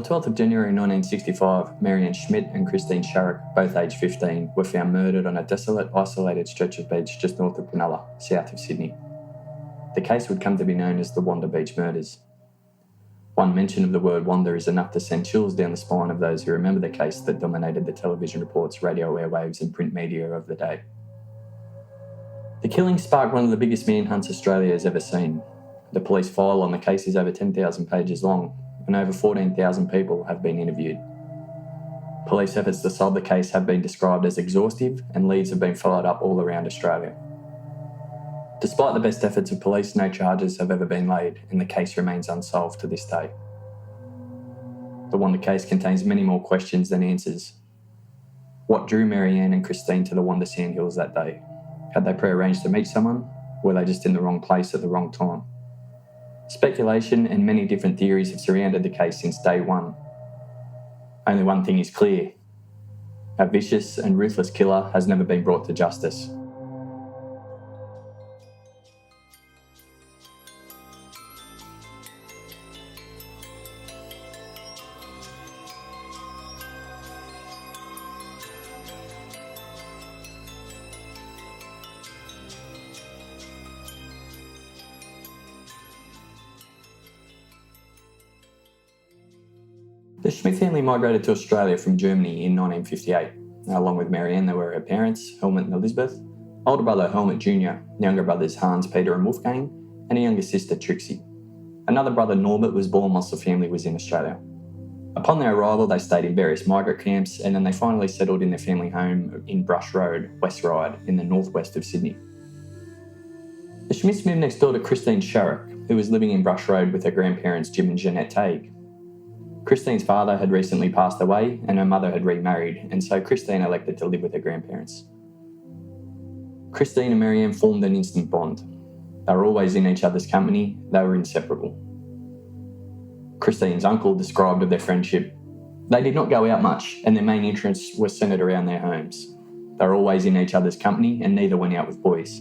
12th of January 1965, Marianne Schmidt and Christine Sharrock, both aged 15, were found murdered on a desolate, isolated stretch of beach just north of Cronulla, south of Sydney. The case would come to be known as the Wanda Beach murders. One mention of the word Wanda is enough to send chills down the spine of those who remember the case that dominated the television reports, radio airwaves and print media of the day. The killing sparked one of the biggest manhunts Australia has ever seen. The police file on the case is over 10,000 pages long, and over 14,000 people have been interviewed. Police efforts to solve the case have been described as exhaustive, and leads have been followed up all around Australia. Despite the best efforts of police, no charges have ever been laid, and the case remains unsolved to this day. The Wanda case contains many more questions than answers. What drew Marianne and Christine to the Wanda Sandhills that day? Had they prearranged to meet someone? Were they just in the wrong place at the wrong time? Speculation and many different theories have surrounded the case since day one. Only one thing is clear. A vicious and ruthless killer has never been brought to justice. The Schmidt family migrated to Australia from Germany in 1958. Along with Marianne, there were her parents, Helmut and Elizabeth, older brother Helmut Jr., younger brothers Hans, Peter and Wolfgang, and a younger sister Trixie. Another brother Norbert was born whilst the family was in Australia. Upon their arrival, they stayed in various migrant camps, and then they finally settled in their family home in Brush Road, West Ryde, in the northwest of Sydney. The Schmidts moved next door to Christine Sharrock, who was living in Brush Road with her grandparents Jim and Jeanette Tague. Christine's father had recently passed away and her mother had remarried, and so Christine elected to live with her grandparents. Christine and Miriam formed an instant bond. They were always in each other's company, they were inseparable. Christine's uncle described of their friendship, they did not go out much and their main interests were centred around their homes. They were always in each other's company and neither went out with boys.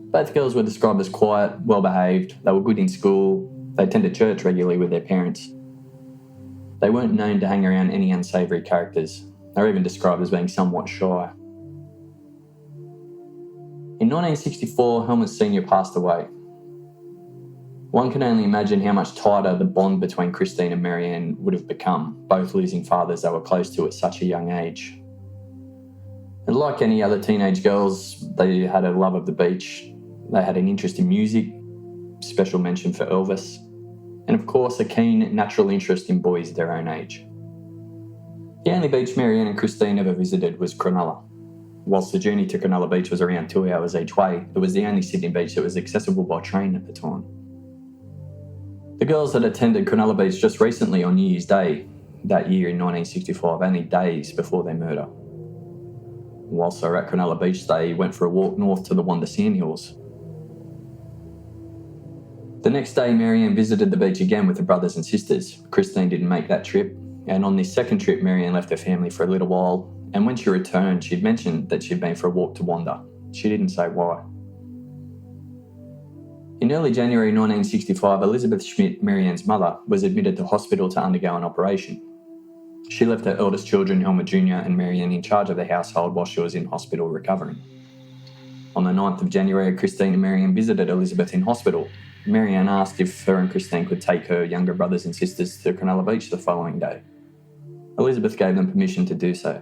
Both girls were described as quiet, well behaved, they were good in school. They attended church regularly with their parents. They weren't known to hang around any unsavoury characters. They were even described as being somewhat shy. In 1964, Helmut Sr. passed away. One can only imagine how much tighter the bond between Christine and Marianne would have become, both losing fathers they were close to at such a young age. And like any other teenage girls, they had a love of the beach. They had an interest in music, special mention for Elvis, and of course a keen natural interest in boys their own age. The only beach Marianne and Christine ever visited was Cronulla. Whilst the journey to Cronulla Beach was around 2 hours each way, it was the only Sydney beach that was accessible by train at the time. The girls had attended Cronulla Beach just recently on New Year's Day, that year in 1965, only days before their murder. Whilst they were at Cronulla Beach, they went for a walk north to the Wanda Sandhills. The next day, Marianne visited the beach again with her brothers and sisters. Christine didn't make that trip, and on this second trip, Marianne left her family for a little while, and when she returned, she'd mentioned that she'd been for a walk to Wanda. She didn't say why. In early January 1965, Elizabeth Schmidt, Marianne's mother, was admitted to hospital to undergo an operation. She left her eldest children, Helmut Jr. and Marianne, in charge of the household while she was in hospital recovering. On the 9th of January, Christine and Marianne visited Elizabeth in hospital. Marianne asked if her and Christine could take her younger brothers and sisters to Cronulla Beach the following day. Elizabeth gave them permission to do so.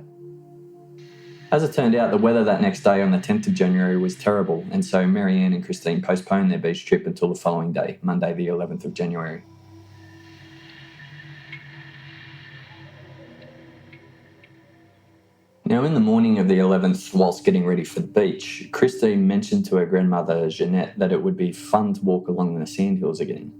As it turned out, the weather that next day on the 10th of January was terrible, and so Marianne and Christine postponed their beach trip until the following day, Monday the 11th of January. Now, in the morning of the 11th, whilst getting ready for the beach, Christine mentioned to her grandmother, Jeanette, that it would be fun to walk along the Sandhills again.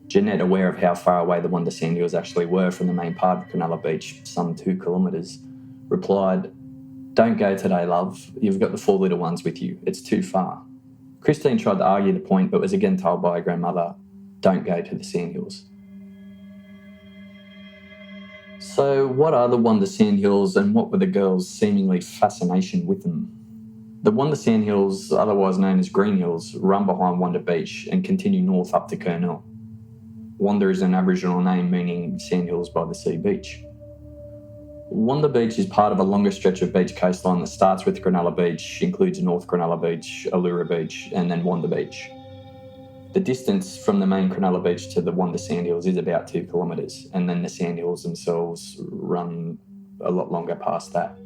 Jeanette, aware of how far away the Wanda Sandhills actually were from the main part of Cronulla Beach, some 2 kilometres, replied, "Don't go today, love. You've got the 4 little ones with you. It's too far." Christine tried to argue the point, but was again told by her grandmother, "Don't go to the Sandhills." So what are the Wanda Sandhills and what were the girls' seemingly fascination with them? The Wanda Sandhills, otherwise known as Green Hills, run behind Wanda Beach and continue north up to Kurnell. Wanda is an Aboriginal name meaning Sandhills by the sea beach. Wanda Beach is part of a longer stretch of beach coastline that starts with Cronulla Beach, includes North Cronulla Beach, Uluru Beach, and then Wanda Beach. The distance from the main Cronulla Beach to the Wanda Sandhills is about 2 kilometres, and then the Sandhills themselves run a lot longer past that.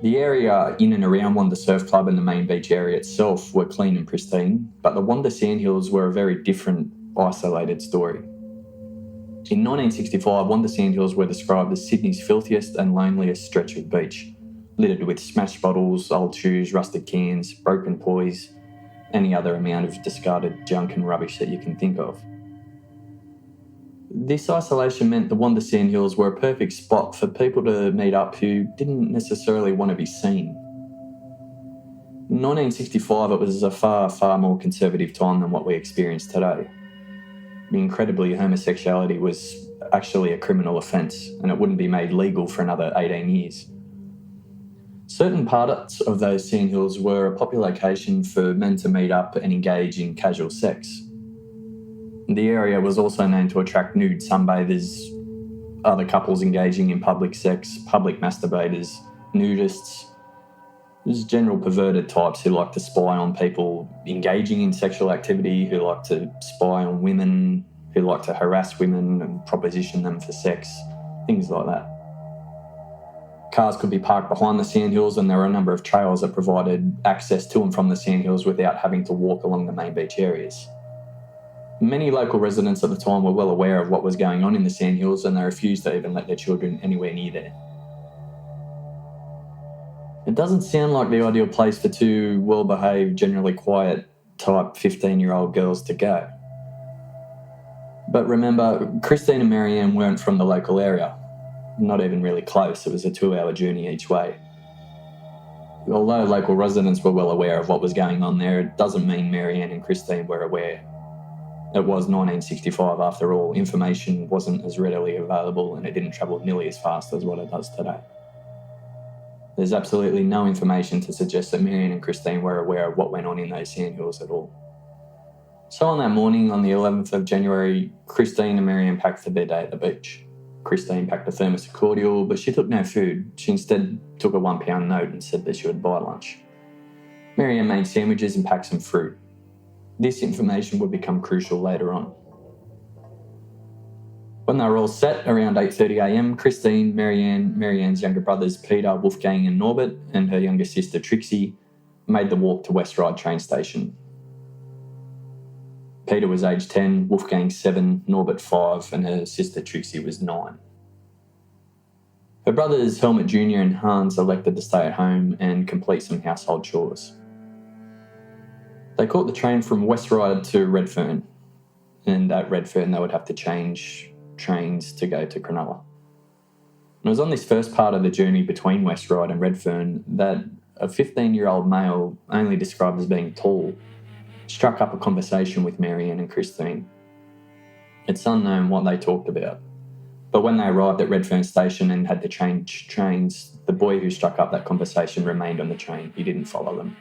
The area in and around Wanda Surf Club and the main beach area itself were clean and pristine, but the Wanda Sandhills were a very different, isolated story. In 1965, Wanda Sandhills were described as Sydney's filthiest and loneliest stretch of beach, littered with smashed bottles, old shoes, rusted cans, broken toys, any other amount of discarded junk and rubbish that you can think of. This isolation meant the Wanda Sandhills were a perfect spot for people to meet up who didn't necessarily want to be seen. In 1965, it was a far, far more conservative time than what we experience today. Incredibly, homosexuality was actually a criminal offence, and it wouldn't be made legal for another 18 years. Certain parts of those Sandhills were a popular location for men to meet up and engage in casual sex. The area was also known to attract nude sunbathers, other couples engaging in public sex, public masturbators, nudists. There's general perverted types who like to spy on people engaging in sexual activity, who like to spy on women, who like to harass women and proposition them for sex, things like that. Cars could be parked behind the Sandhills, and there were a number of trails that provided access to and from the Sandhills without having to walk along the main beach areas. Many local residents at the time were well aware of what was going on in the Sandhills, and they refused to even let their children anywhere near there. It doesn't sound like the ideal place for two well-behaved, generally quiet type 15-year-old girls to go. But remember, Christina and Marianne weren't from the local area. Not even really close. It was a 2-hour journey each way. Although local residents were well aware of what was going on there, it doesn't mean Marianne and Christine were aware. It was 1965 after all. Information wasn't as readily available, and it didn't travel nearly as fast as what it does today. There's absolutely no information to suggest that Marianne and Christine were aware of what went on in those Sandhills at all. So on that morning, on the 11th of January, Christine and Miriam packed for their day at the beach. Christine packed a thermos of cordial, but she took no food. She instead took a £1 note and said that she would buy lunch. Miriam made sandwiches and packed some fruit. This information would become crucial later on. When they were all set, around 8:30am, Christine, Marianne's younger brothers Peter, Wolfgang and Norbert, and her younger sister Trixie made the walk to West Ryde train station. Peter was aged 10, Wolfgang 7, Norbert 5, and her sister Trixie was 9. Her brothers Helmut Jr. and Hans elected to stay at home and complete some household chores. They caught the train from West Ryde to Redfern, and at Redfern they would have to change trains to go to Cronulla. It was on this first part of the journey between West Ryde and Redfern that a 15-year-old male, only described as being tall, struck up a conversation with Marianne and Christine. It's unknown what they talked about, but when they arrived at Redfern station and had to change trains, the boy who struck up that conversation remained on the train. He didn't follow them.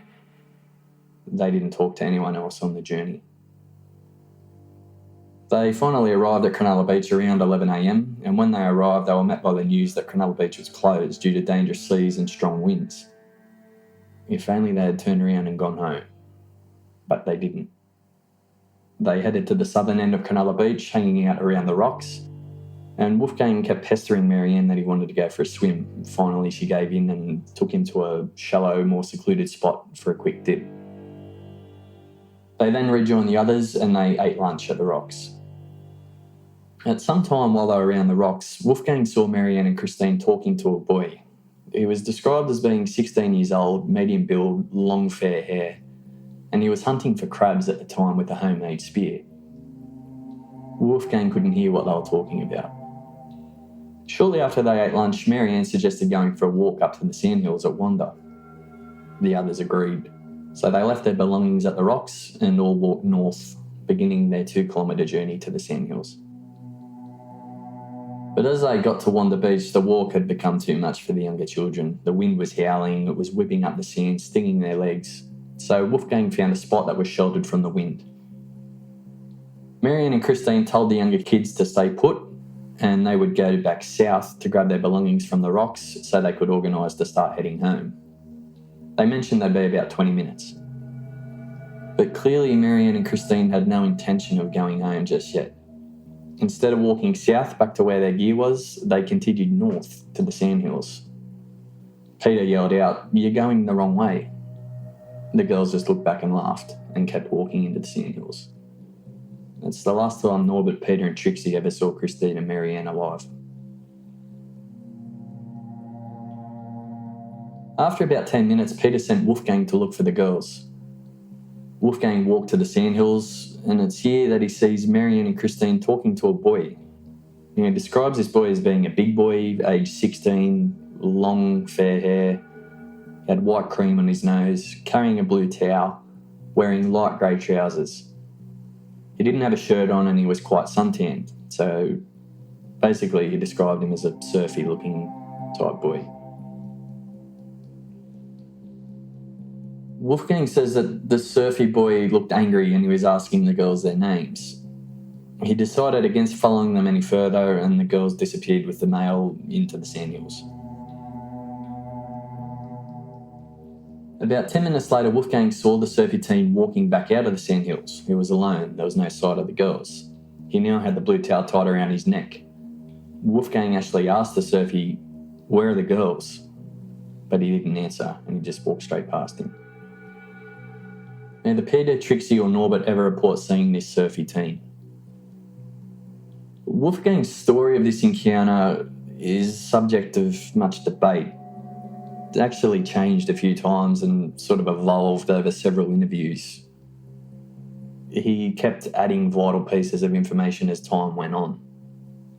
They didn't talk to anyone else on the journey. They finally arrived at Cronulla Beach around 11am, and when they arrived they were met by the news that Cronulla Beach was closed due to dangerous seas and strong winds. If only they had turned around and gone home. But they didn't. They headed to the southern end of Cronulla Beach, hanging out around the rocks, and Wolfgang kept pestering Marianne that he wanted to go for a swim. Finally she gave in and took him to a shallow, more secluded spot for a quick dip. They then rejoined the others and they ate lunch at the rocks. At some time while they were around the rocks, Wolfgang saw Marianne and Christine talking to a boy. He was described as being 16 years old, medium build, long fair hair, and he was hunting for crabs at the time with a homemade spear. Wolfgang couldn't hear what they were talking about. Shortly after they ate lunch, Marianne suggested going for a walk up to the Sandhills at Wanda. The others agreed, so they left their belongings at the rocks and all walked north, beginning their 2-kilometre journey to the Sandhills. But as they got to Wanda Beach, the walk had become too much for the younger children. The wind was howling, it was whipping up the sand, stinging their legs. So Wolfgang found a spot that was sheltered from the wind. Marianne and Christine told the younger kids to stay put, and they would go back south to grab their belongings from the rocks so they could organise to start heading home. They mentioned they'd be about 20 minutes. But clearly Marianne and Christine had no intention of going home just yet. Instead of walking south back to where their gear was, they continued north to the Sandhills. Peter yelled out, "You're going the wrong way." The girls just looked back and laughed and kept walking into the Sandhills. It's the last time Norbert, Peter and Trixie ever saw Christine and Marianne alive. After about 10 minutes, Peter sent Wolfgang to look for the girls. Wolfgang walked to the Sandhills, and it's here that he sees Marianne and Christine talking to a boy. He describes this boy as being a big boy, aged 16, long fair hair, had white cream on his nose, carrying a blue towel, wearing light grey trousers. He didn't have a shirt on and he was quite suntanned, so basically he described him as a surfy looking type boy. Wolfgang says that the surfy boy looked angry and he was asking the girls their names. He decided against following them any further and the girls disappeared with the male into the Sandhills. About 10 minutes later, Wolfgang saw the surfy team walking back out of the Sandhills. He was alone. There was no sight of the girls. He now had the blue towel tied around his neck. Wolfgang actually asked the surfy, "Where are the girls?" But he didn't answer and he just walked straight past him. Neither Peter, Trixie or Norbert ever report seeing this surfy team. Wolfgang's story of this encounter is subject of much debate. It actually changed a few times and sort of evolved over several interviews. He kept adding vital pieces of information as time went on.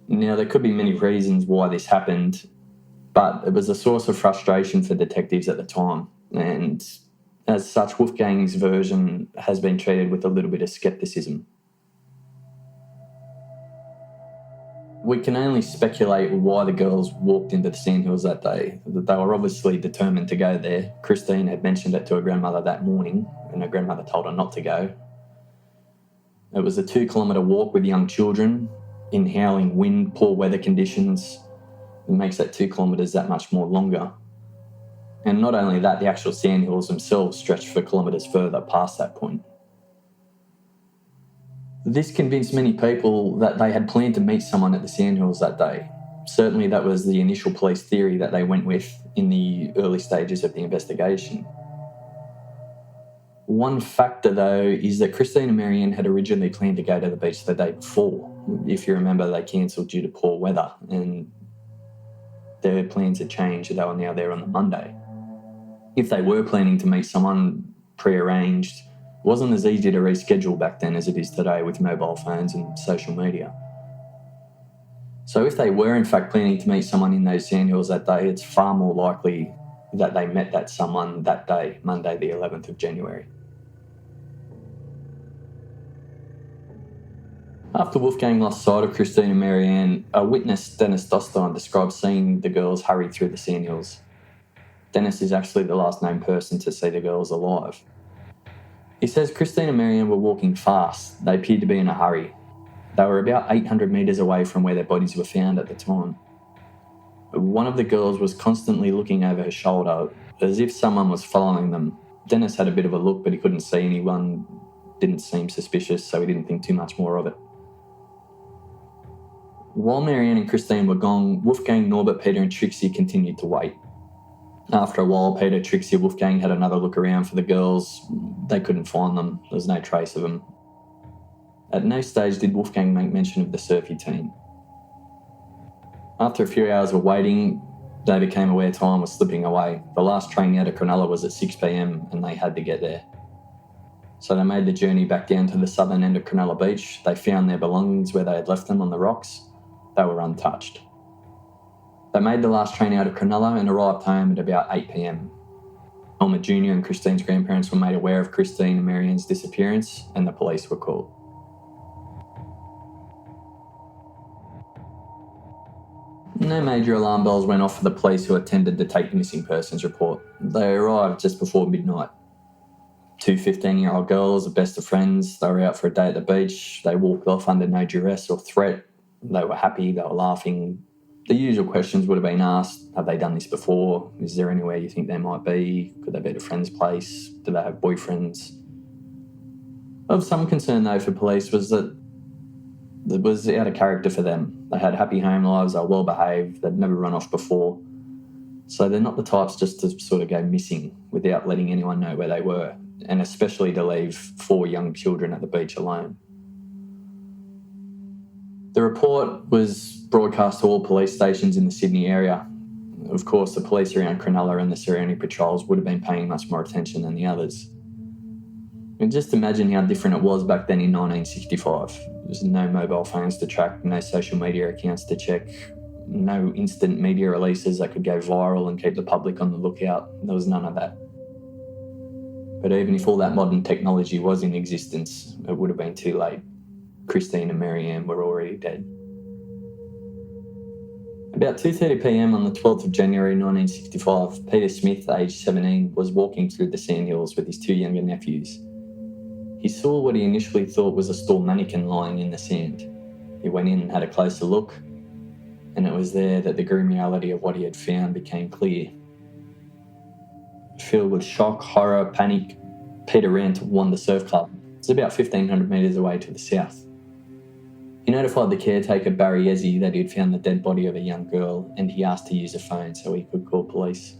Now, there could be many reasons why this happened, but it was a source of frustration for detectives at the time, and as such, Wolfgang's version has been treated with a little bit of scepticism. We can only speculate why the girls walked into the Sandhills that day. They were obviously determined to go there. Christine had mentioned it to her grandmother that morning, and her grandmother told her not to go. It was a 2-kilometre walk with young children in howling wind, poor weather conditions. It makes that 2 kilometres that much more longer. And not only that, the actual Sandhills themselves stretched for kilometres further past that point. This convinced many people that they had planned to meet someone at the Sandhills that day. Certainly that was the initial police theory that they went with in the early stages of the investigation. One factor, though, is that Christine and Marianne had originally planned to go to the beach the day before. If you remember, they cancelled due to poor weather, and their plans had changed. They were now there on the Monday. If they were planning to meet someone pre-arranged, it wasn't as easy to reschedule back then as it is today with mobile phones and social media. So if they were in fact planning to meet someone in those Sandhills that day, it's far more likely that they met that someone that day, Monday the 11th of January. After Wolfgang lost sight of Christine and Marianne, a witness, Dennis Dostine, described seeing the girls hurry through the Sandhills. Dennis is actually the last known person to see the girls alive. He says Christine and Miriam were walking fast. They appeared to be in a hurry. They were about 800 metres away from where their bodies were found at the time. One of the girls was constantly looking over her shoulder, as if someone was following them. Dennis had a bit of a look, but he couldn't see anyone. Didn't seem suspicious, so he didn't think too much more of it. While Marianne and Christine were gone, Wolfgang, Norbert, Peter and Trixie continued to wait. After a while, Peter, Trixie, Wolfgang had another look around for the girls. They couldn't find them. There was no trace of them. At no stage did Wolfgang make mention of the surfy team. After a few hours of waiting, they became aware time was slipping away. The last train out of Cronulla was at 6 p.m. and they had to get there. So they made the journey back down to the southern end of Cronulla Beach. They found their belongings where they had left them on the rocks. They were untouched. They made the last train out of Cronulla and arrived home at about 8 p.m. Elmer Jr. and Christine's grandparents were made aware of Christine and Marianne's disappearance and the police were called. No major alarm bells went off for the police who attended to take the missing persons report. They arrived just before midnight. Two 15-year-old girls, the best of friends. They were out for a day at the beach. They walked off under no duress or threat. They were happy. They were laughing. The usual questions would have been asked. Have they done this before? Is there anywhere you think they might be? Could they be at a friend's place? Do they have boyfriends? Of some concern, though, for police was that it was out of character for them. They had happy home lives. They were well-behaved. They'd never run off before. So they're not the types just to sort of go missing without letting anyone know where they were, and especially to leave 4 young children at the beach alone. The report was broadcast to all police stations in the Sydney area. Of course, the police around Cronulla and the surrounding patrols would have been paying much more attention than the others. And just imagine how different it was back then in 1965. There was no mobile phones to track, no social media accounts to check, no instant media releases that could go viral and keep the public on the lookout. There was none of that. But even if all that modern technology was in existence, it would have been too late. Christina and Marianne were already dead. About 2:30pm on the 12th of January 1965, Peter Smith, aged 17, was walking through the Sandhills with his 2 younger nephews. He saw what he initially thought was a stall mannequin lying in the sand. He went in and had a closer look, and it was there that the grim reality of what he had found became clear. Filled with shock, horror, panic, Peter ran to Wanda Surf Club. It's about 1,500 metres away to the south. He notified the caretaker, Barry Ezzy, that he had found the dead body of a young girl, and he asked to use a phone so he could call police.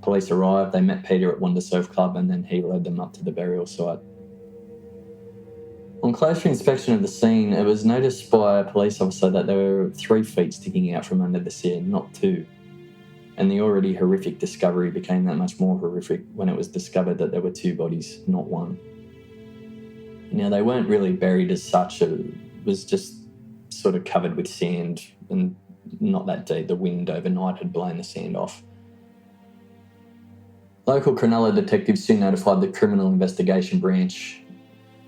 Police arrived, they met Peter at Wanda Surf Club, and then he led them up to the burial site. On closer inspection of the scene, it was noticed by a police officer that there were 3 feet sticking out from under the sand, not 2. And the already horrific discovery became that much more horrific when it was discovered that there were 2 bodies, not 1. Now, they weren't really buried as such. It was just sort of covered with sand and not that deep. The wind overnight had blown the sand off. Local Cronulla detectives soon notified the Criminal Investigation Branch,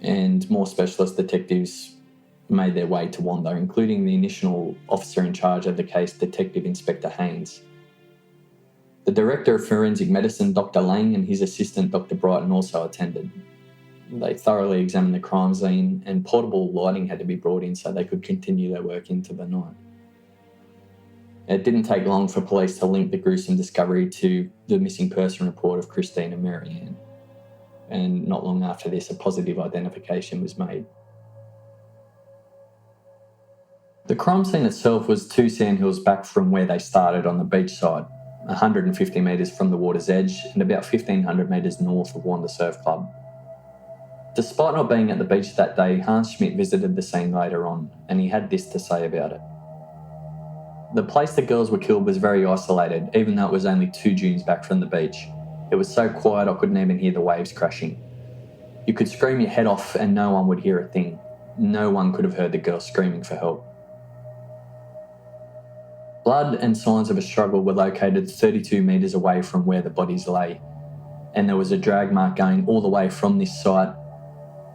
and more specialist detectives made their way to Wanda, including the initial officer in charge of the case, Detective Inspector Haynes. The Director of Forensic Medicine, Dr. Lang, and his assistant, Dr. Brighton, also attended. They thoroughly examined the crime scene, and portable lighting had to be brought in so they could continue their work into the night. It didn't take long for police to link the gruesome discovery to the missing person report of Christina and Marianne. And not long after this, a positive identification was made. The crime scene itself was 2 sandhills back from where they started on the beachside, 150 metres from the water's edge and about 1,500 metres north of Wanda Surf Club. Despite not being at the beach that day, Schmidt visited the scene later on, and he had this to say about it. The place the girls were killed was very isolated, even though it was only 2 dunes back from the beach. It was so quiet I couldn't even hear the waves crashing. You could scream your head off and no one would hear a thing. No one could have heard the girls screaming for help. Blood and signs of a struggle were located 32 metres away from where the bodies lay, and there was a drag mark going all the way from this site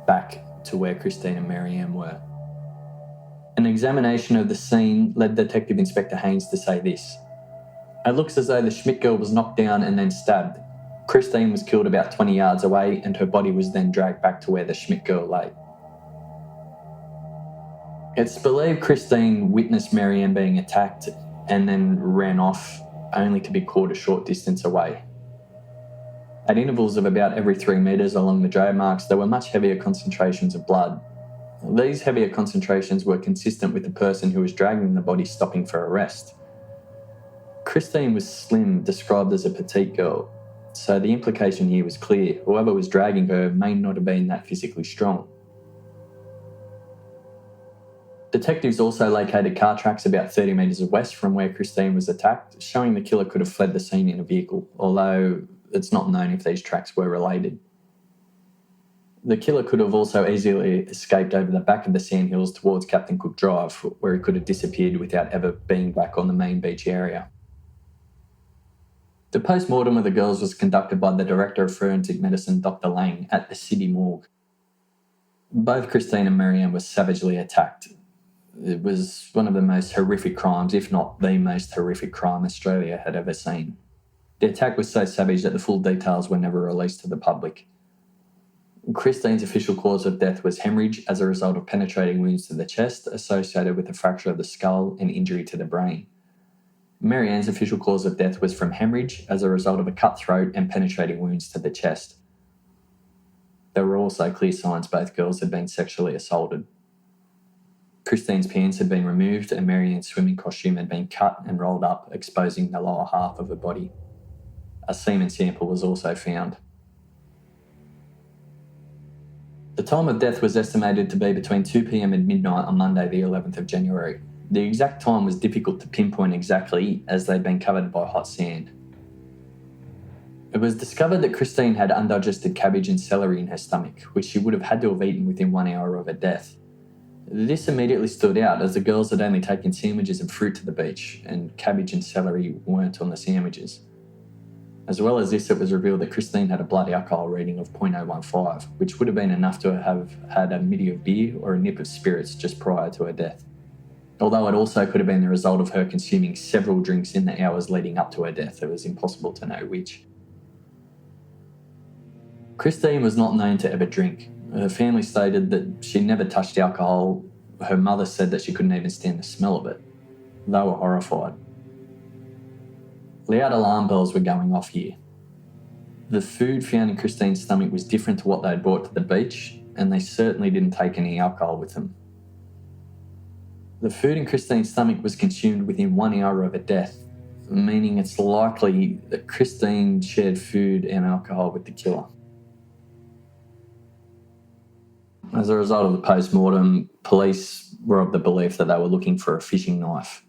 back to where Christine and Miriam were. An examination of the scene led Detective Inspector Haynes to say this: "It looks as though the Schmidt girl was knocked down and then stabbed. Christine was killed about 20 yards away and her body was then dragged back to where the Schmidt girl lay." It's believed Christine witnessed Marianne being attacked and then ran off, only to be caught a short distance away. At intervals of about every 3 metres along the drag marks, there were much heavier concentrations of blood. These heavier concentrations were consistent with the person who was dragging the body stopping for a rest. Christine was slim, described as a petite girl, so the implication here was clear. Whoever was dragging her may not have been that physically strong. Detectives also located car tracks about 30 metres west from where Christine was attacked, showing the killer could have fled the scene in a vehicle, although it's not known if these tracks were related. The killer could have also easily escaped over the back of the Sandhills towards Captain Cook Drive, where he could have disappeared without ever being back on the main beach area. The post-mortem of the girls was conducted by the Director of Forensic Medicine, Dr. Lang, at the City Morgue. Both Christine and Miriam were savagely attacked. It was one of the most horrific crimes, if not the most horrific crime Australia had ever seen. The attack was so savage that the full details were never released to the public. Christine's official cause of death was hemorrhage as a result of penetrating wounds to the chest associated with a fracture of the skull and injury to the brain. Marianne's official cause of death was from hemorrhage as a result of a cut throat and penetrating wounds to the chest. There were also clear signs both girls had been sexually assaulted. Christine's pants had been removed and Marianne's swimming costume had been cut and rolled up, exposing the lower half of her body. A semen sample was also found. The time of death was estimated to be between 2 p.m. and midnight on Monday the 11th of January. The exact time was difficult to pinpoint exactly as they'd been covered by hot sand. It was discovered that Christine had undigested cabbage and celery in her stomach, which she would have had to have eaten within 1 hour of her death. This immediately stood out as the girls had only taken sandwiches and fruit to the beach, and cabbage and celery weren't on the sandwiches. As well as this, it was revealed that Christine had a blood alcohol reading of 0.015, which would have been enough to have had a middy of beer or a nip of spirits just prior to her death. Although it also could have been the result of her consuming several drinks in the hours leading up to her death. It was impossible to know which. Christine was not known to ever drink. Her family stated that she never touched alcohol. Her mother said that she couldn't even stand the smell of it. They were horrified. Loud alarm bells were going off here. The food found in Christine's stomach was different to what they had brought to the beach, and they certainly didn't take any alcohol with them. The food in Christine's stomach was consumed within 1 hour of her death, meaning it's likely that Christine shared food and alcohol with the killer. As a result of the post-mortem, police were of the belief that they were looking for a fishing knife.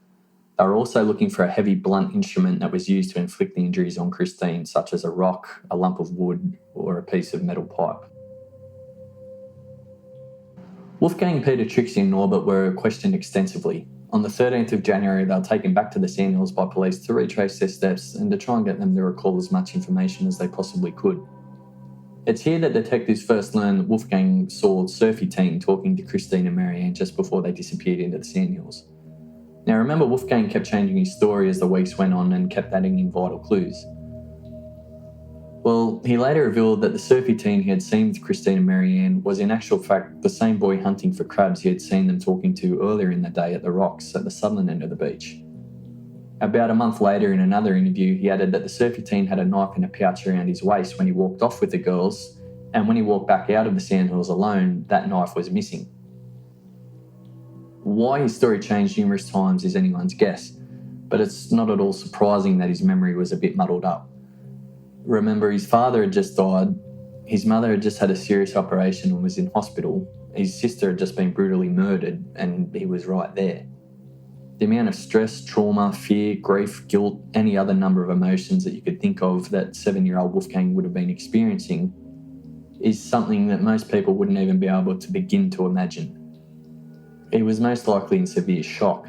They were also looking for a heavy blunt instrument that was used to inflict the injuries on Christine, such as a rock, a lump of wood, or a piece of metal pipe. Wolfgang, Peter, Trixie and Norbert were questioned extensively. On the 13th of January, they were taken back to the Sandhills by police to retrace their steps and to try and get them to recall as much information as they possibly could. It's here that detectives first learned that Wolfgang saw Surfy Teen talking to Christine and Marianne just before they disappeared into the Sandhills. Now remember, Wolfgang kept changing his story as the weeks went on and kept adding in vital clues. Well, he later revealed that the surfy teen he had seen with Christine and Marianne was in actual fact the same boy hunting for crabs he had seen them talking to earlier in the day at the rocks at the southern end of the beach. About a month later, in another interview, he added that the surfy teen had a knife in a pouch around his waist when he walked off with the girls, and when he walked back out of the Sandhills alone, that knife was missing. Why his story changed numerous times is anyone's guess, but it's not at all surprising that his memory was a bit muddled up. Remember, his father had just died, his mother had just had a serious operation and was in hospital, his sister had just been brutally murdered, and he was right there. The amount of stress, trauma, fear, grief, guilt, any other number of emotions that you could think of that 7-year-old Wolfgang would have been experiencing is something that most people wouldn't even be able to begin to imagine. He was most likely in severe shock.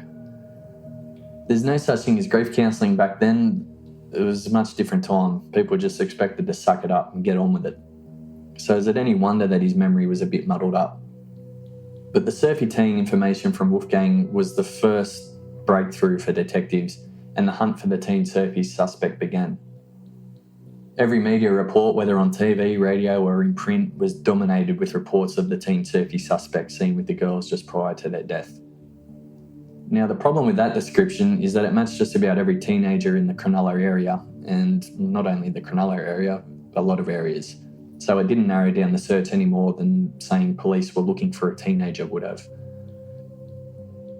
There's no such thing as grief counselling back then. It was a much different time. People just expected to suck it up and get on with it. So is it any wonder that his memory was a bit muddled up? But the surfy teen information from Wolfgang was the first breakthrough for detectives, and the hunt for the teen surfy suspect began. Every media report, whether on TV, radio or in print, was dominated with reports of the teen surfy suspect seen with the girls just prior to their death. Now, the problem with that description is that it matched just about every teenager in the Cronulla area, and not only the Cronulla area, a lot of areas. So it didn't narrow down the search any more than saying police were looking for a teenager would have.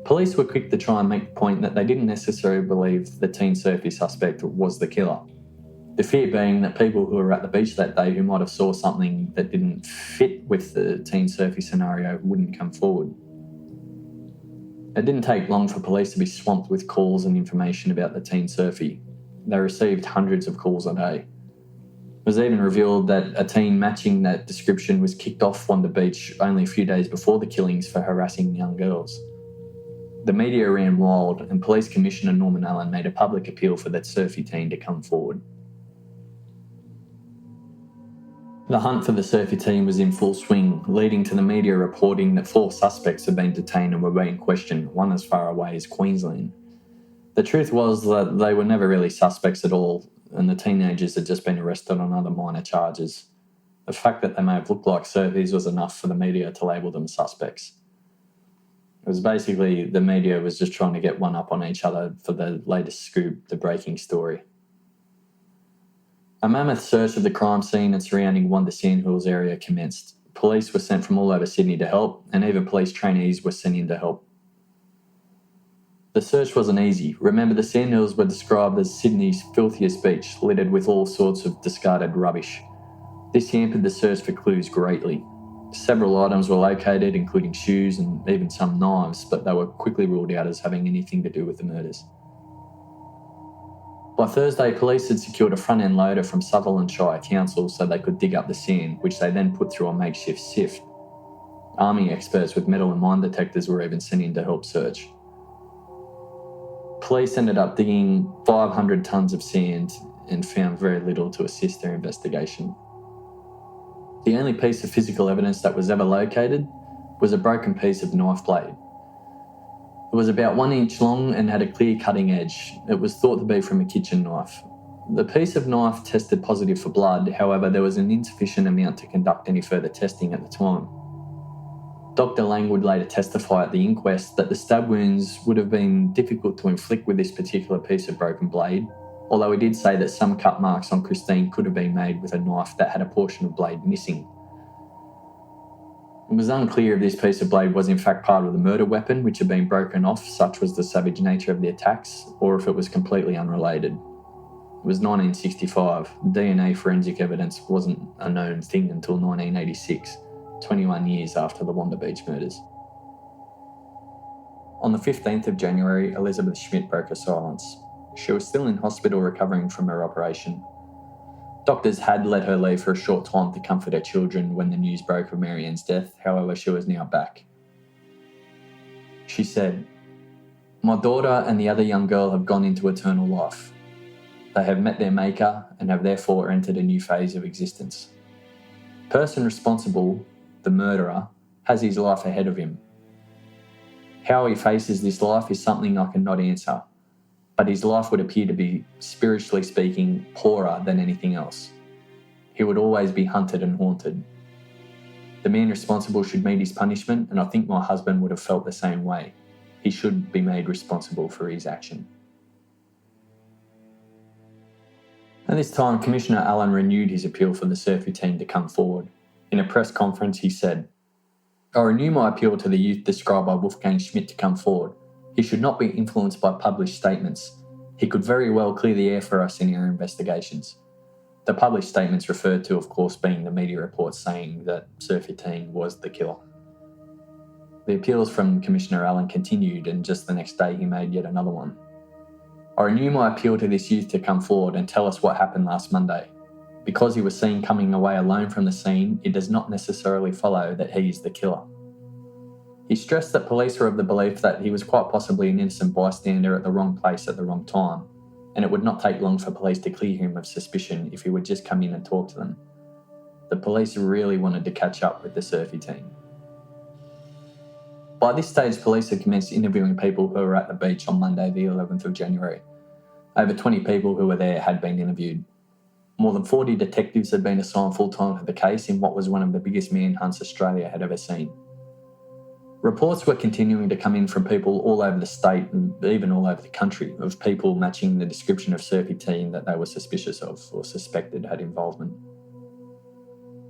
Police were quick to try and make the point that they didn't necessarily believe the teen surfy suspect was the killer. The fear being that people who were at the beach that day who might have saw something that didn't fit with the teen surfy scenario wouldn't come forward. It didn't take long for police to be swamped with calls and information about the teen surfy. They received hundreds of calls a day. It was even revealed that a teen matching that description was kicked off Wanda Beach only a few days before the killings for harassing young girls. The media ran wild, and Police Commissioner Norman Allen made a public appeal for that surfy teen to come forward. The hunt for the surfy teen was in full swing, leading to the media reporting that 4 suspects had been detained and were being questioned, one as far away as Queensland. The truth was that they were never really suspects at all. and the teenagers had just been arrested on other minor charges. The fact that they may have looked like surfies was enough for the media to label them suspects. It was basically the media was just trying to get one up on each other for the latest scoop, the breaking story. A mammoth search of the crime scene and surrounding Wanda Sandhills area commenced. Police were sent from all over Sydney to help, and even police trainees were sent in to help. The search wasn't easy. Remember, the Sandhills were described as Sydney's filthiest beach, littered with all sorts of discarded rubbish. This hampered the search for clues greatly. Several items were located, including shoes and even some knives, but they were quickly ruled out as having anything to do with the murders. By Thursday, police had secured a front-end loader from Sutherland Shire Council so they could dig up the sand, which they then put through a makeshift sift. Army experts with metal and mine detectors were even sent in to help search. Police ended up digging 500 tonnes of sand and found very little to assist their investigation. The only piece of physical evidence that was ever located was a broken piece of knife blade. It was about 1 inch long and had a clear cutting edge. It was thought to be from a kitchen knife. The piece of knife tested positive for blood, however there was an insufficient amount to conduct any further testing at the time. Dr. Lang would later testify at the inquest that the stab wounds would have been difficult to inflict with this particular piece of broken blade, although he did say that some cut marks on Christine could have been made with a knife that had a portion of blade missing. It was unclear if this piece of blade was in fact part of the murder weapon which had been broken off, such was the savage nature of the attacks, or if it was completely unrelated. It was 1965. DNA forensic evidence wasn't a known thing until 1986, 21 years after the Wanda Beach murders. On the 15th of January, Elizabeth Schmidt broke her silence. She was still in hospital recovering from her operation. Doctors had let her leave for a short time to comfort her children when the news broke of Marianne's death, however she was now back. She said, "My daughter and the other young girl have gone into eternal life. They have met their maker and have therefore entered a new phase of existence. The person responsible, the murderer, has his life ahead of him. How he faces this life is something I cannot answer, but his life would appear to be, spiritually speaking, poorer than anything else. He would always be hunted and haunted. The man responsible should meet his punishment, and I think my husband would have felt the same way. He should be made responsible for his action." At this time, Commissioner Allen renewed his appeal for the Surfy team to come forward. In a press conference, he said, "I renew my appeal to the youth described by Wolfgang Schmidt to come forward. He should not be influenced by published statements. He could very well clear the air for us in our investigations." The published statements referred to, of course, being the media reports saying that Surfy Teen was the killer. The appeals from Commissioner Allen continued, and just the next day he made yet another one. "I renew my appeal to this youth to come forward and tell us what happened last Monday. Because he was seen coming away alone from the scene, it does not necessarily follow that he is the killer." He stressed that police were of the belief that he was quite possibly an innocent bystander at the wrong place at the wrong time, and it would not take long for police to clear him of suspicion if he would just come in and talk to them. The police really wanted to catch up with the Surfy team. By this stage, police had commenced interviewing people who were at the beach on Monday the 11th of January. Over 20 people who were there had been interviewed. More than 40 detectives had been assigned full-time to the case in what was one of the biggest manhunts Australia had ever seen. Reports were continuing to come in from people all over the state and even all over the country of people matching the description of Surfy Teen that they were suspicious of or suspected had involvement.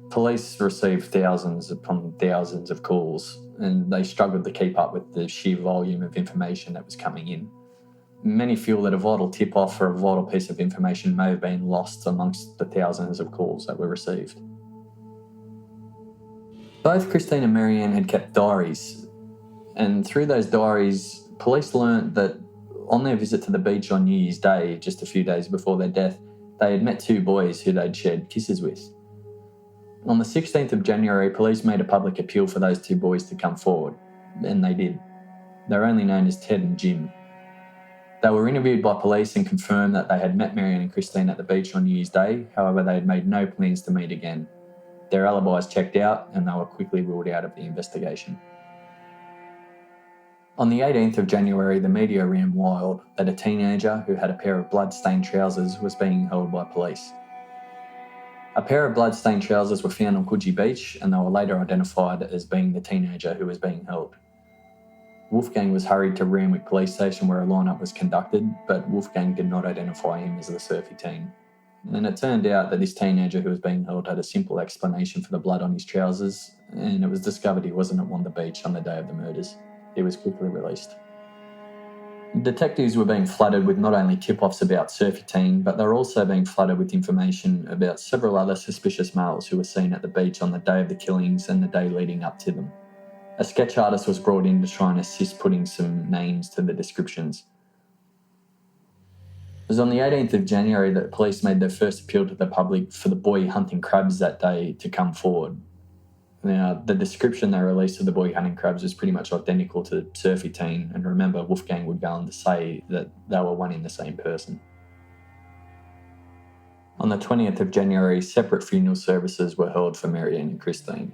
Police received thousands upon thousands of calls, and they struggled to keep up with the sheer volume of information that was coming in. Many feel that a vital tip-off or a vital piece of information may have been lost amongst the thousands of calls that were received. Both Christina and Marianne had kept diaries, and through those diaries, police learnt that on their visit to the beach on New Year's Day, just a few days before their death, they had met two boys who they'd shared kisses with. On the 16th of January, police made a public appeal for those two boys to come forward, and they did. They were only known as Ted and Jim. They were interviewed by police and confirmed that they had met Marianne and Christine at the beach on New Year's Day, however they had made no plans to meet again. Their alibis checked out and they were quickly ruled out of the investigation. On the 18th of January, the media ran wild that a teenager who had a pair of blood-stained trousers was being held by police. A pair of blood-stained trousers were found on Coogee Beach, and they were later identified as being the teenager who was being held. Wolfgang was hurried to Randwick Police Station where a lineup was conducted, but Wolfgang did not identify him as the surfy teen. And it turned out that this teenager who was being held had a simple explanation for the blood on his trousers, and it was discovered he wasn't at Wanda Beach on the day of the murders. He was quickly released. Detectives were being flooded with not only tip-offs about surfy teen, but they were also being flooded with information about several other suspicious males who were seen at the beach on the day of the killings and the day leading up to them. A sketch artist was brought in to try and assist putting some names to the descriptions. It was on the 18th of January that police made their first appeal to the public for the boy hunting crabs that day to come forward. Now, the description they released of the boy hunting crabs was pretty much identical to surfy teen, and remember, Wolfgang would go on to say that they were one in the same person. On the 20th of January, separate funeral services were held for Marianne and Christine.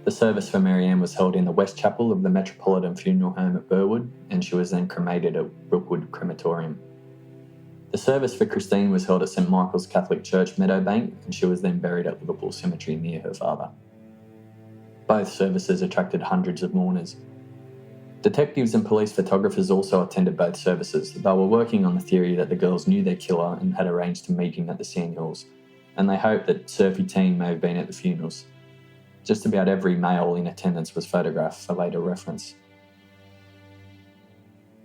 The service for Marianne was held in the West Chapel of the Metropolitan Funeral Home at Burwood, and she was then cremated at Brookwood Crematorium. The service for Christine was held at St Michael's Catholic Church, Meadowbank, and she was then buried at Liverpool Cemetery near her father. Both services attracted hundreds of mourners. Detectives and police photographers also attended both services. They were working on the theory that the girls knew their killer and had arranged to meet him at the Sandhills, and they hoped that surfy teen may have been at the funerals. Just about every male in attendance was photographed for later reference.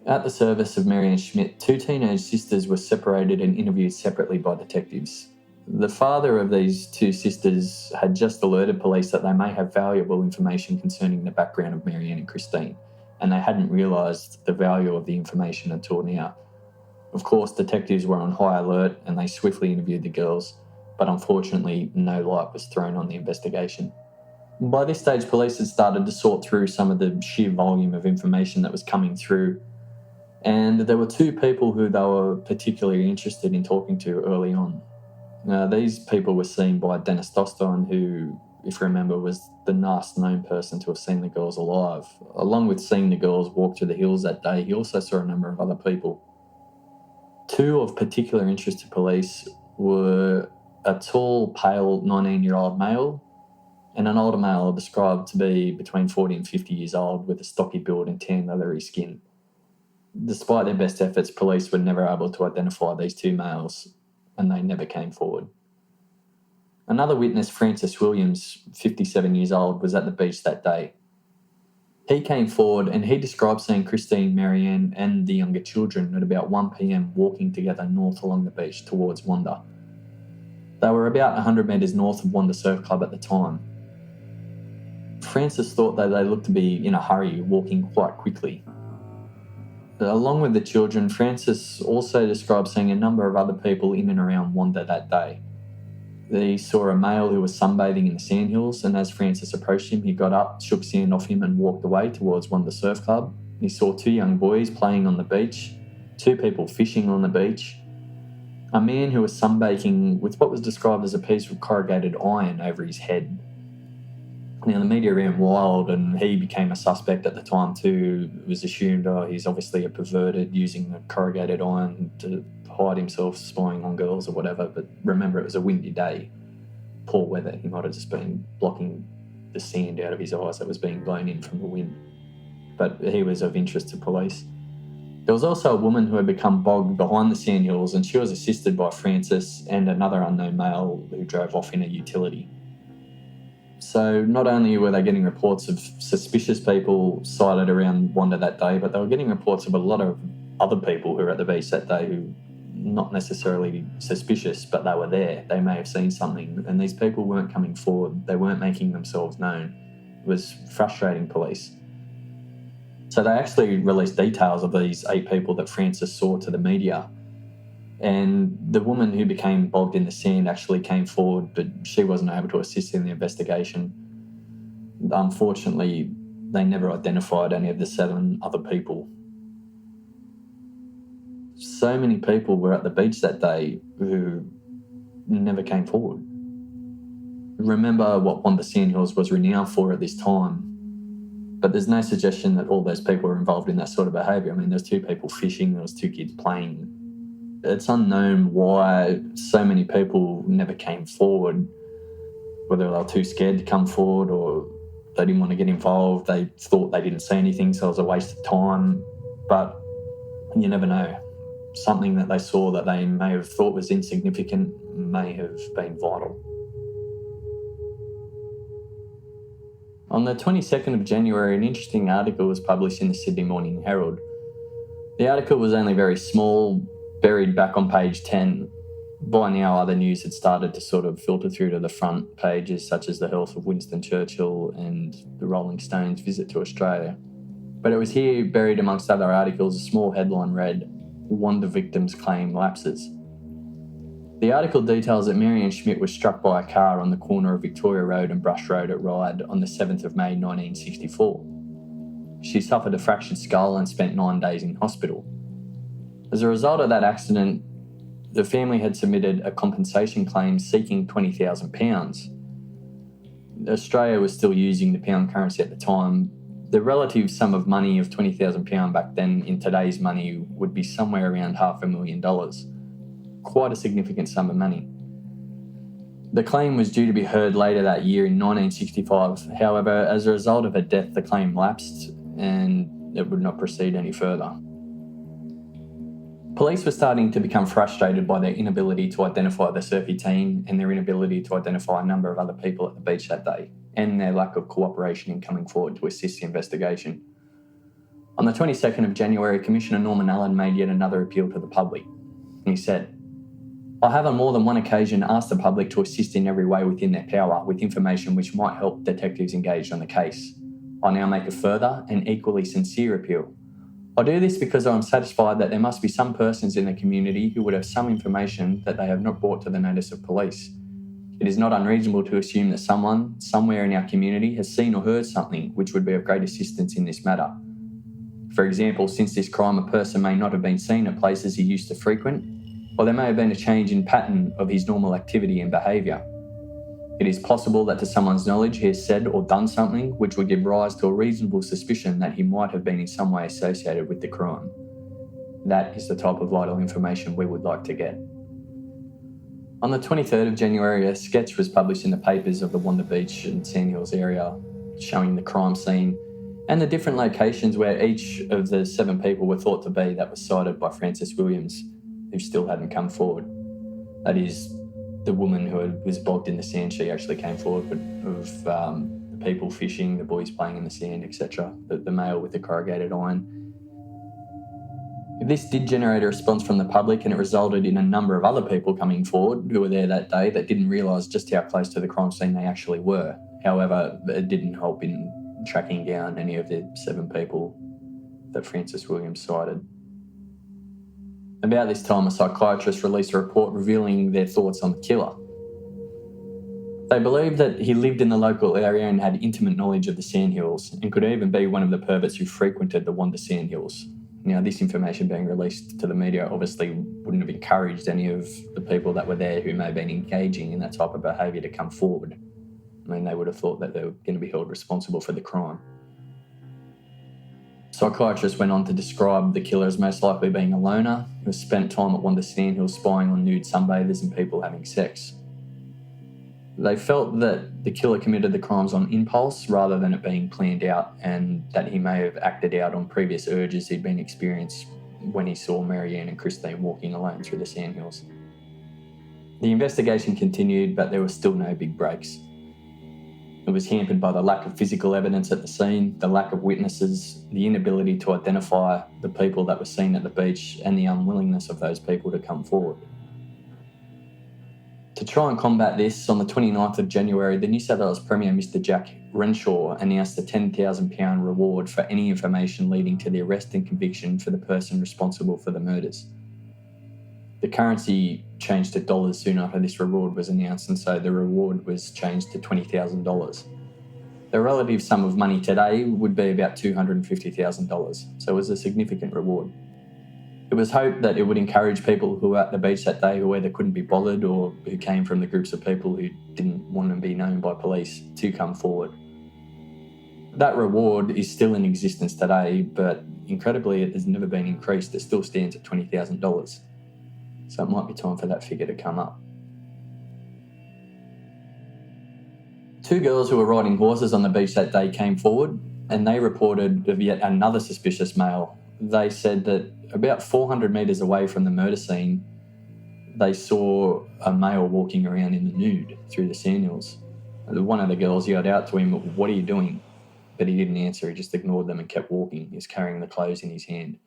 At the service of Marianne Schmidt, two teenage sisters were separated and interviewed separately by detectives. The father of these two sisters had just alerted police that they may have valuable information concerning the background of Marianne and Christine, and they hadn't realised the value of the information until now. Of course, detectives were on high alert and they swiftly interviewed the girls, but unfortunately no light was thrown on the investigation. By this stage, police had started to sort through some of the sheer volume of information that was coming through, and there were two people who they were particularly interested in talking to early on. These people were seen by Dennis Doston, who, if you remember, was the last known person to have seen the girls alive. Along with seeing the girls walk through the hills that day, he also saw a number of other people. Two of particular interest to police were a tall, pale 19-year-old male and an older male described to be between 40 and 50 years old with a stocky build and tan leathery skin. Despite their best efforts, police were never able to identify these two males, and they never came forward. Another witness, Francis Williams, 57 years old, was at the beach that day. He came forward and he described seeing Christine, Marianne and the younger children at about 1 p.m. walking together north along the beach towards Wanda. They were about 100 metres north of Wanda Surf Club at the time. Francis thought that they looked to be in a hurry, walking quite quickly. Along with the children, Francis also described seeing a number of other people in and around Wanda that day. He saw a male who was sunbathing in the Sandhills, and as Francis approached him, he got up, shook sand off him and walked away towards Wanda Surf Club. He saw two young boys playing on the beach, two people fishing on the beach, a man who was sunbaking with what was described as a piece of corrugated iron over his head. Now, the media ran wild and he became a suspect at the time too. It was assumed, he's obviously a perverted using the corrugated iron to hide himself spying on girls or whatever. But remember, it was a windy day, poor weather. He might have just been blocking the sand out of his eyes that was being blown in from the wind. But he was of interest to police. There was also a woman who had become bogged behind the Sandhills, and she was assisted by Francis and another unknown male who drove off in a utility. So not only were they getting reports of suspicious people sighted around Wanda that day, but they were getting reports of a lot of other people who were at the beach that day who, not necessarily suspicious, but they were there. They may have seen something, and these people weren't coming forward. They weren't making themselves known. It was frustrating police. So they actually released details of these 8 people that Francis saw to the media. And the woman who became bogged in the sand actually came forward, but she wasn't able to assist in the investigation. Unfortunately, they never identified any of the 7 other people. So many people were at the beach that day who never came forward. Remember what Wanda Sandhills was renowned for at this time. But there's no suggestion that all those people were involved in that sort of behaviour. I mean, there's 2 people fishing, there was 2 kids playing. It's unknown why so many people never came forward, whether they were too scared to come forward or they didn't want to get involved. They thought they didn't see anything, so it was a waste of time. But you never know. Something that they saw that they may have thought was insignificant may have been vital. On the 22nd of January, an interesting article was published in the Sydney Morning Herald. The article was only very small, buried back on page 10. By now, other news had started to sort of filter through to the front pages, such as the health of Winston Churchill and the Rolling Stones' visit to Australia. But it was here, buried amongst other articles, a small headline read, "Wanda victims claim lapses." The article details that Marianne Schmidt was struck by a car on the corner of Victoria Road and Brush Road at Ryde on the 7th of May 1964. She suffered a fractured skull and spent 9 days in hospital. As a result of that accident, the family had submitted a compensation claim seeking £20,000. Australia was still using the pound currency at the time. The relative sum of money of £20,000 back then in today's money would be somewhere around $500,000. Quite a significant sum of money. The claim was due to be heard later that year in 1965. However, as a result of her death, the claim lapsed and it would not proceed any further. Police were starting to become frustrated by their inability to identify the surfy teen and their inability to identify a number of other people at the beach that day, and their lack of cooperation in coming forward to assist the investigation. On the 22nd of January, Commissioner Norman Allen made yet another appeal to the public. He said, "I have on more than one occasion asked the public to assist in every way within their power with information which might help detectives engaged on the case. I now make a further and equally sincere appeal. I do this because I am satisfied that there must be some persons in the community who would have some information that they have not brought to the notice of police. It is not unreasonable to assume that someone, somewhere in our community, has seen or heard something which would be of great assistance in this matter. For example, since this crime, a person may not have been seen at places he used to frequent, or there may have been a change in pattern of his normal activity and behaviour. It is possible that to someone's knowledge he has said or done something which would give rise to a reasonable suspicion that he might have been in some way associated with the crime. That is the type of vital information we would like to get." On the 23rd of January, a sketch was published in the papers of the Wanda Beach and Sandhills area, showing the crime scene and the different locations where each of the 7 people were thought to be that was cited by Frances Williams, who still hadn't come forward. That is, the woman who was bogged in the sand, she actually came forward, but of the people fishing, the boys playing in the sand, etc., the male with the corrugated iron. This did generate a response from the public, and it resulted in a number of other people coming forward who were there that day that didn't realise just how close to the crime scene they actually were. However, it didn't help in tracking down any of the 7 people that Frances Williams cited. About this time, a psychiatrist released a report revealing their thoughts on the killer. They believed that he lived in the local area and had intimate knowledge of the Sandhills, and could even be one of the perverts who frequented the Wanda Sandhills. Now, this information being released to the media obviously wouldn't have encouraged any of the people that were there who may have been engaging in that type of behaviour to come forward. I mean, they would have thought that they were going to be held responsible for the crime. Psychiatrists went on to describe the killer as most likely being a loner who spent time at Wanda Sandhills spying on nude sunbathers and people having sex. They felt that the killer committed the crimes on impulse rather than it being planned out, and that he may have acted out on previous urges he'd been experienced when he saw Marianne and Christina walking alone through the Sandhills. The investigation continued, but there were still no big breaks. It was hampered by the lack of physical evidence at the scene, the lack of witnesses, the inability to identify the people that were seen at the beach, and the unwillingness of those people to come forward. To try and combat this, on the 29th of January, the New South Wales Premier, Mr Jack Renshaw, announced a £10,000 reward for any information leading to the arrest and conviction for the person responsible for the murders. The currency changed to dollars soon after this reward was announced, and so the reward was changed to $20,000. The relative sum of money today would be about $250,000, so it was a significant reward. It was hoped that it would encourage people who were at the beach that day who either couldn't be bothered or who came from the groups of people who didn't want to be known by police to come forward. That reward is still in existence today, but incredibly it has never been increased. It still stands at $20,000. So it might be time for that figure to come up. 2 girls who were riding horses on the beach that day came forward, and they reported of yet another suspicious male. They said that about 400 metres away from the murder scene, they saw a male walking around in the nude through the Sandhills. One of the girls yelled out to him, "What are you doing?" But he didn't answer. He just ignored them and kept walking. He was carrying the clothes in his hand.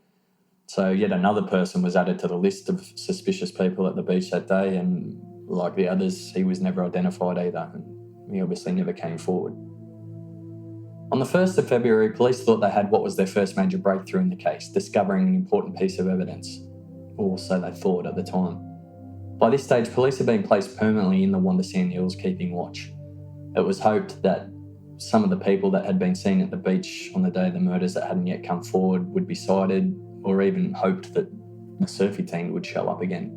So yet another person was added to the list of suspicious people at the beach that day, and like the others, he was never identified either, and he obviously never came forward. On the 1st of February, police thought they had what was their first major breakthrough in the case, discovering an important piece of evidence, or so they thought at the time. By this stage, police had been placed permanently in the Wanda Sandhills keeping watch. It was hoped that some of the people that had been seen at the beach on the day of the murders that hadn't yet come forward would be cited, or even hoped that the surfy team would show up again.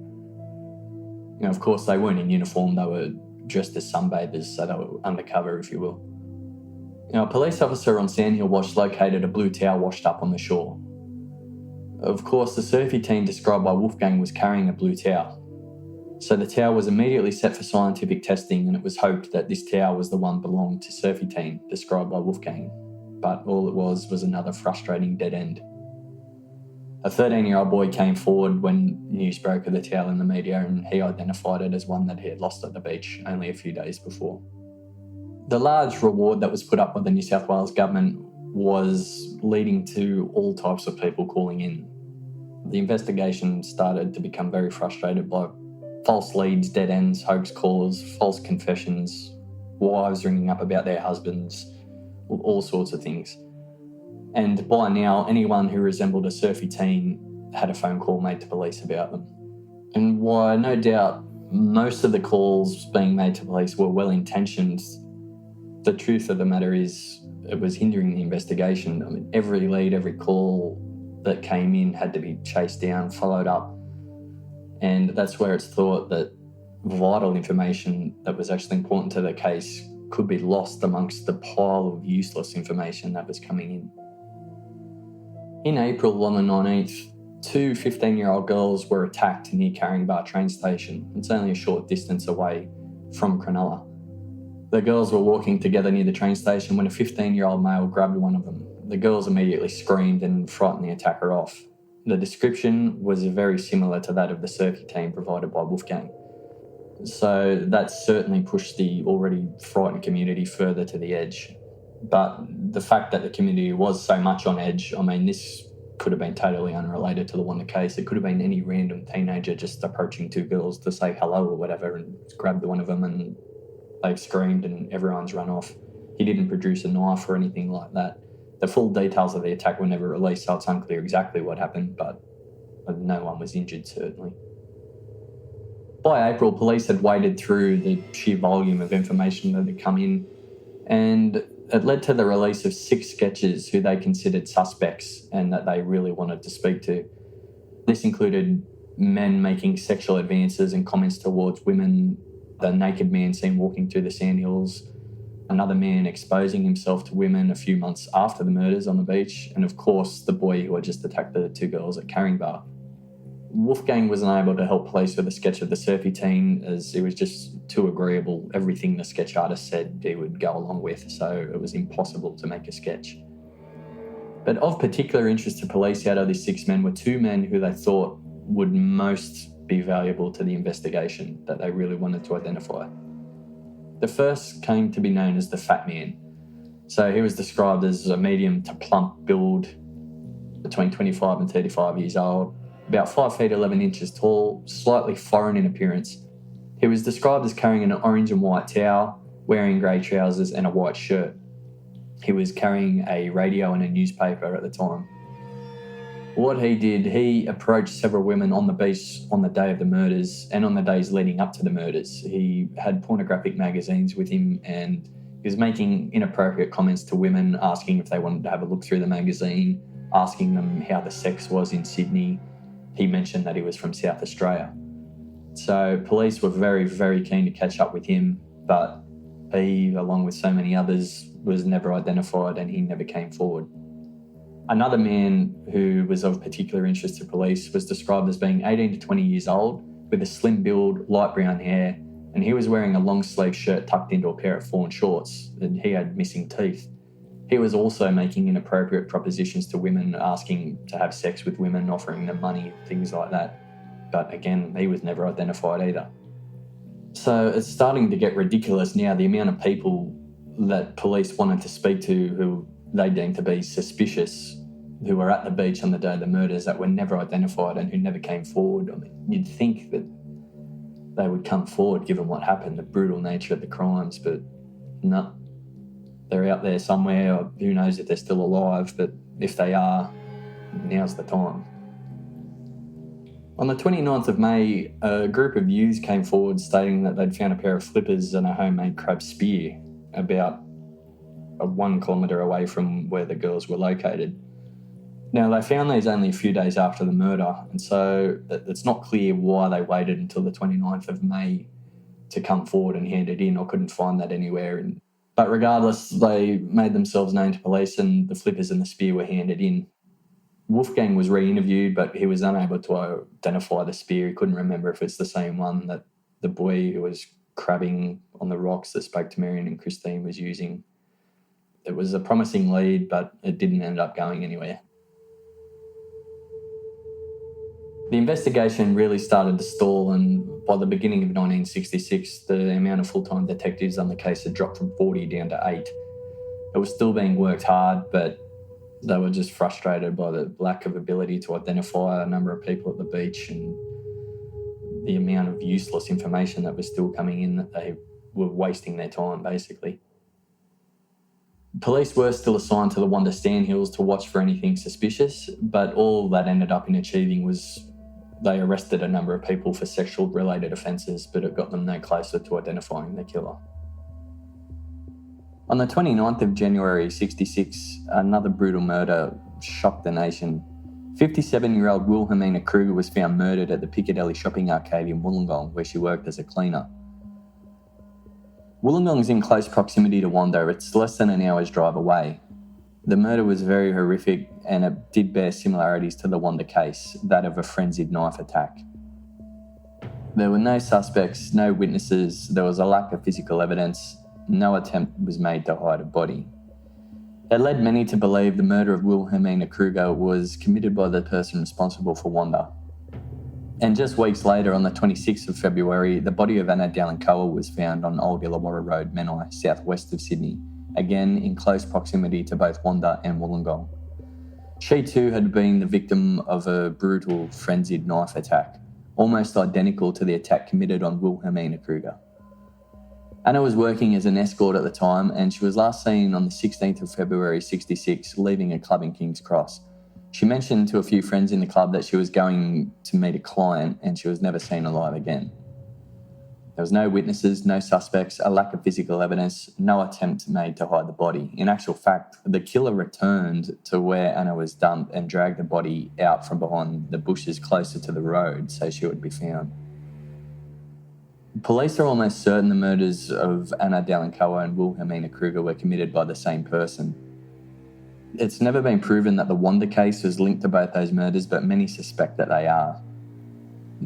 Now, of course, they weren't in uniform, they were dressed as sunbathers, so they were undercover, if you will. Now, a police officer on Sandhill Watch located a blue towel washed up on the shore. Of course, the surfy team described by Wolfgang was carrying a blue towel. So the towel was immediately set for scientific testing, and it was hoped that this towel was the one belonged to surfy team, described by Wolfgang. But all it was another frustrating dead end. A 13-year-old boy came forward when news broke of the towel in the media, and he identified it as one that he had lost at the beach only a few days before. The large reward that was put up by the New South Wales government was leading to all types of people calling in. The investigation started to become very frustrated by false leads, dead ends, hoax calls, false confessions, wives ringing up about their husbands, all sorts of things. And by now, anyone who resembled a surfy teen had a phone call made to police about them. And while no doubt most of the calls being made to police were well-intentioned, the truth of the matter is it was hindering the investigation. I mean, every lead, every call that came in had to be chased down, followed up. And that's where it's thought that vital information that was actually important to the case could be lost amongst the pile of useless information that was coming in. In April on the 19th, 2 15-year-old girls were attacked near Caringbah train station. It's only a short distance away from Cronulla. The girls were walking together near the train station when a 15-year-old male grabbed one of them. The girls immediately screamed and frightened the attacker off. The description was very similar to that of the surfy team provided by Wolfgang. So that certainly pushed the already frightened community further to the edge. But the fact that the community was so much on edge, I mean, this could have been totally unrelated to the Wanda case. It could have been any random teenager just approaching 2 girls to say hello or whatever and grabbed one of them and they've screamed and everyone's run off. He didn't produce a knife or anything like that. The full details of the attack were never released, so it's unclear exactly what happened, but no one was injured, certainly. By April, police had waded through the sheer volume of information that had come in, and it led to the release of 6 sketches who they considered suspects and that they really wanted to speak to. This included men making sexual advances and comments towards women, the naked man seen walking through the Sandhills, another man exposing himself to women a few months after the murders on the beach, and of course the boy who had just attacked the 2 girls at Caringbah. Wolfgang was unable to help police with a sketch of the surfy teen as it was just too agreeable. Everything the sketch artist said he would go along with, so it was impossible to make a sketch. But of particular interest to police out of these 6 men were 2 men who they thought would most be valuable to the investigation, that they really wanted to identify. The first came to be known as the Fat Man. So he was described as a medium to plump build, between 25 and 35 years old, about 5 feet 11 inches tall, slightly foreign in appearance. He was described as carrying an orange and white towel, wearing grey trousers and a white shirt. He was carrying a radio and a newspaper at the time. What he did, he approached several women on the beach on the day of the murders and on the days leading up to the murders. He had pornographic magazines with him and he was making inappropriate comments to women, asking if they wanted to have a look through the magazine, asking them how the sex was in Sydney. He mentioned that he was from South Australia. So police were very, very keen to catch up with him, but he, along with so many others, was never identified and he never came forward. Another man who was of particular interest to police was described as being 18 to 20 years old, with a slim build, light brown hair, and he was wearing a long-sleeve shirt tucked into a pair of fawn shorts, and he had missing teeth. He was also making inappropriate propositions to women, asking to have sex with women, offering them money, things like that. But again, he was never identified either. So it's starting to get ridiculous now, the amount of people that police wanted to speak to who they deemed to be suspicious, who were at the beach on the day of the murders that were never identified and who never came forward. I mean, you'd think that they would come forward given what happened, the brutal nature of the crimes, but no. They're out there somewhere, or who knows if they're still alive, but if they are, now's the time. On the 29th of May, a group of youths came forward stating that they'd found a pair of flippers and a homemade crab spear about 1 kilometre away from where the girls were located. Now, they found these only a few days after the murder, and so it's not clear why they waited until the 29th of May to come forward and hand it in, or couldn't find that anywhere. But regardless, they made themselves known to police and the flippers and the spear were handed in. Wolfgang was re-interviewed, but he was unable to identify the spear. He couldn't remember if it's the same one that the boy who was crabbing on the rocks that spoke to Marianne and Christine was using. It was a promising lead, but it didn't end up going anywhere. The investigation really started to stall, and by the beginning of 1966, the amount of full-time detectives on the case had dropped from 40 down to 8. It was still being worked hard, but they were just frustrated by the lack of ability to identify a number of people at the beach and the amount of useless information that was still coming in, that they were wasting their time, basically. Police were still assigned to the Wanda Sandhills to watch for anything suspicious, but all that ended up in achieving was they arrested a number of people for sexual-related offences, but it got them no closer to identifying the killer. On the 29th of January 66, another brutal murder shocked the nation. 57-year-old Wilhelmina Kruger was found murdered at the Piccadilly shopping arcade in Wollongong, where she worked as a cleaner. Wollongong's in close proximity to Wanda. It's less than an hour's drive away. The murder was very horrific, and it did bear similarities to the Wanda case, that of a frenzied knife attack. There were no suspects, no witnesses, there was a lack of physical evidence, no attempt was made to hide a body. It led many to believe the murder of Wilhelmina Kruger was committed by the person responsible for Wanda. And just weeks later, on the 26th of February, the body of Anna Dalenkoa was found on Old Illawarra Road, Menai, southwest of Sydney, again in close proximity to both Wanda and Wollongong. She too had been the victim of a brutal, frenzied knife attack, almost identical to the attack committed on Wilhelmina Kruger. Anna was working as an escort at the time, and she was last seen on the 16th of February 66, leaving a club in King's Cross. She mentioned to a few friends in the club that she was going to meet a client, and she was never seen alive again. There was no witnesses, no suspects, a lack of physical evidence, no attempt made to hide the body. In actual fact, the killer returned to where Anna was dumped and dragged the body out from behind the bushes closer to the road so she would be found. Police are almost certain the murders of Anna Dalenkoa and Wilhelmina Kruger were committed by the same person. It's never been proven that the Wanda case was linked to both those murders, but many suspect that they are.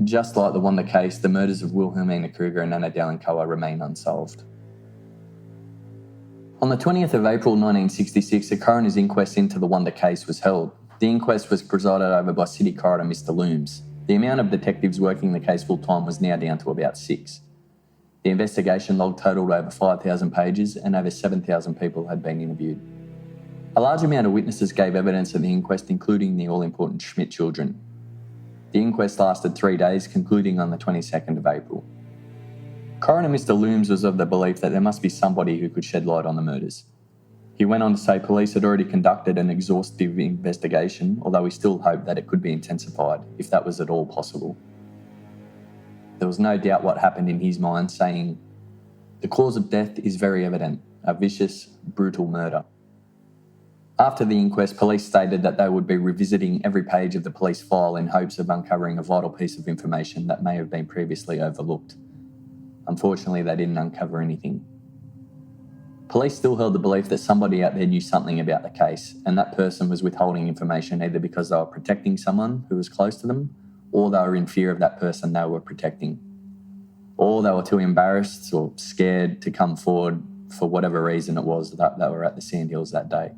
Just like the Wanda case, the murders of Wilhelmina Kruger and Anna Dalenkoa remain unsolved. On the 20th of April 1966, a coroner's inquest into the Wanda case was held. The inquest was presided over by City Coroner Mr. Looms. The amount of detectives working the case full-time was now down to about 6. The investigation log totalled over 5,000 pages and over 7,000 people had been interviewed. A large amount of witnesses gave evidence at the inquest, including the all-important Schmidt children. The inquest lasted 3 days, concluding on the 22nd of April. Coroner Mr. Looms was of the belief that there must be somebody who could shed light on the murders. He went on to say police had already conducted an exhaustive investigation, although he still hoped that it could be intensified, if that was at all possible. There was no doubt what happened in his mind, saying, "The cause of death is very evident, a vicious, brutal murder." After the inquest, police stated that they would be revisiting every page of the police file in hopes of uncovering a vital piece of information that may have been previously overlooked. Unfortunately, they didn't uncover anything. Police still held the belief that somebody out there knew something about the case, and that person was withholding information either because they were protecting someone who was close to them, or they were in fear of that person they were protecting. Or they were too embarrassed or scared to come forward for whatever reason it was that they were at the Sandhills that day.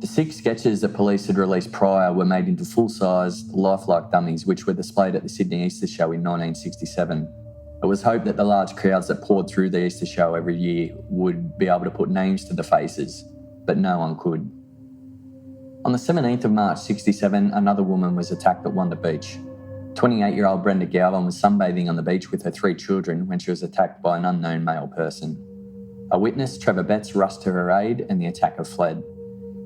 The 6 sketches that police had released prior were made into full-size, lifelike dummies which were displayed at the Sydney Easter Show in 1967. It was hoped that the large crowds that poured through the Easter Show every year would be able to put names to the faces, but no one could. On the 17th of March 67, another woman was attacked at Wanda Beach. 28-year-old Brenda Gowan was sunbathing on the beach with her 3 children when she was attacked by an unknown male person. A witness, Trevor Betts, rushed to her aid and the attacker fled.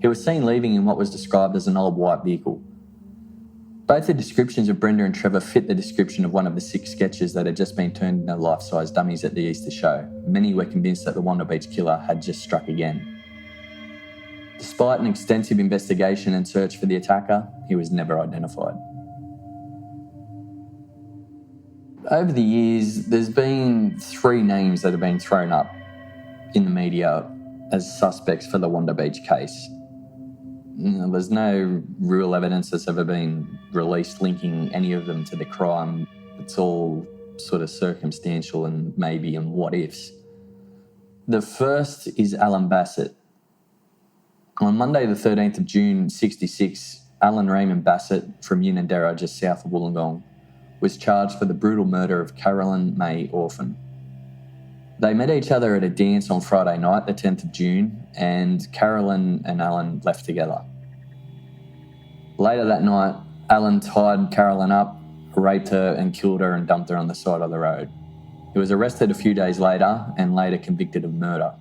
He was seen leaving in what was described as an old white vehicle. Both the descriptions of Brenda and Trevor fit the description of one of the 6 sketches that had just been turned into life-size dummies at the Easter Show. Many were convinced that the Wanda Beach killer had just struck again. Despite an extensive investigation and search for the attacker, he was never identified. Over the years, there's been 3 names that have been thrown up in the media as suspects for the Wanda Beach case. There's no real evidence that's ever been released linking any of them to the crime. It's all sort of circumstantial and maybe and what ifs. The first is Alan Bassett. On Monday the 13th of June 66, Alan Raymond Bassett from Unanderra, just south of Wollongong, was charged for the brutal murder of Carolyn May Orphan. They met each other at a dance on Friday night, the 10th of June, and Carolyn and Alan left together. Later that night, Alan tied Carolyn up, raped her and killed her and dumped her on the side of the road. He was arrested a few days later and later convicted of murder.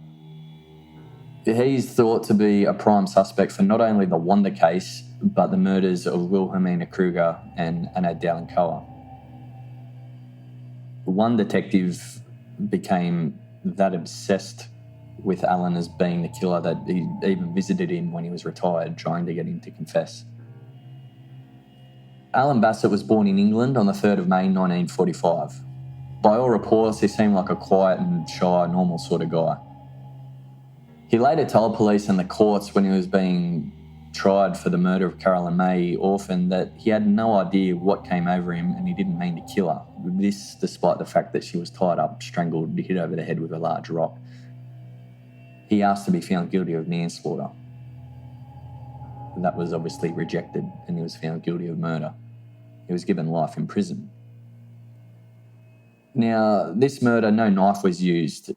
He's thought to be a prime suspect for not only the Wanda case, but the murders of Wilhelmina Kruger and Anna Dalenkoa. One detective became that obsessed with Alan as being the killer that he even visited him when he was retired, trying to get him to confess. Alan Bassett was born in England on the 3rd of May 1945. By all reports, he seemed like a quiet and shy, normal sort of guy. He later told police and the courts when he was being tried for the murder of Carolyn May Orphan that he had no idea what came over him and he didn't mean to kill her. This despite the fact that she was tied up, strangled, hit over the head with a large rock. He asked to be found guilty of manslaughter. And that was obviously rejected and he was found guilty of murder. He was given life in prison. Now, this murder, no knife was used.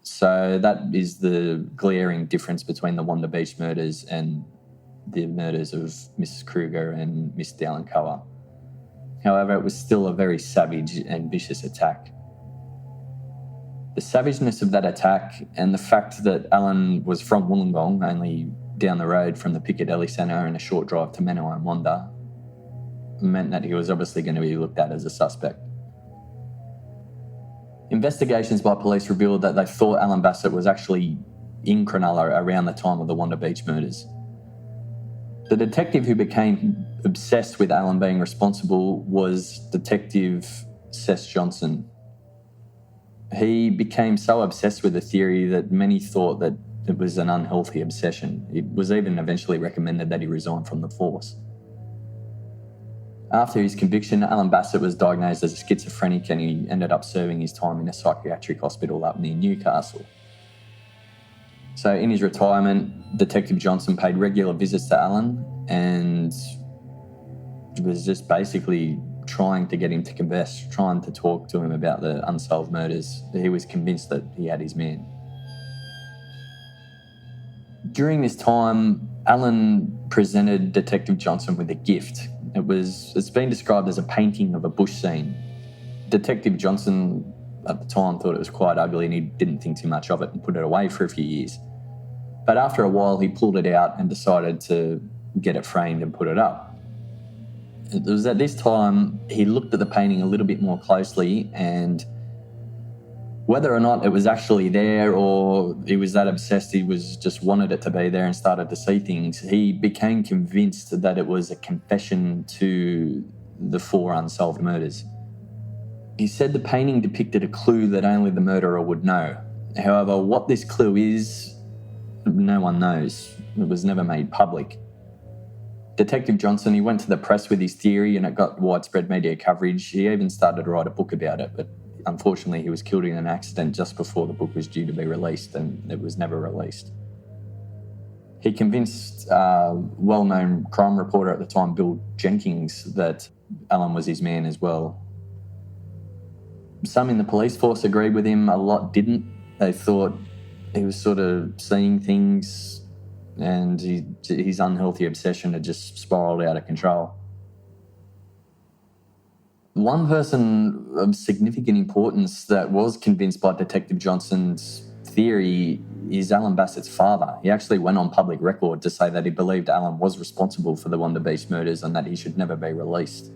So that is the glaring difference between the Wanda Beach murders and the murders of Mrs. Kruger and Miss Dalenkoa. However, it was still a very savage and vicious attack. The savageness of that attack and the fact that Alan was from Wollongong, only down the road from the Piccadilly Centre and a short drive to Menai and Wanda, meant that he was obviously going to be looked at as a suspect. Investigations by police revealed that they thought Alan Bassett was actually in Cronulla around the time of the Wanda Beach murders. The detective who became obsessed with Alan being responsible was Detective Seth Johnson. He became so obsessed with the theory that many thought that it was an unhealthy obsession. It was even eventually recommended that he resign from the force. After his conviction, Alan Bassett was diagnosed as a schizophrenic and he ended up serving his time in a psychiatric hospital up near Newcastle. So in his retirement, Detective Johnson paid regular visits to Alan and was just basically trying to get him to confess, trying to talk to him about the unsolved murders. He was convinced that he had his man. During this time, Alan presented Detective Johnson with a gift. It's been described as a painting of a bush scene. Detective Johnson at the time thought it was quite ugly and he didn't think too much of it and put it away for a few years. But after a while, he pulled it out and decided to get it framed and put it up. It was at this time he looked at the painting a little bit more closely, and whether or not it was actually there or he was that obsessed he was just wanted it to be there and started to see things, he became convinced that it was a confession to the 4 unsolved murders. He said the painting depicted a clue that only the murderer would know. However, what this clue is, no one knows. It was never made public. Detective Johnson, he went to the press with his theory and it got widespread media coverage. He even started to write a book about it, but unfortunately he was killed in an accident just before the book was due to be released, and it was never released. He convinced well-known crime reporter at the time, Bill Jenkins, that Alan was his man as well. Some in the police force agreed with him, a lot didn't. They thought he was sort of seeing things and his unhealthy obsession had just spiralled out of control. One person of significant importance that was convinced by Detective Johnson's theory is Alan Bassett's father. He actually went on public record to say that he believed Alan was responsible for the Wanda Beach murders and that he should never be released.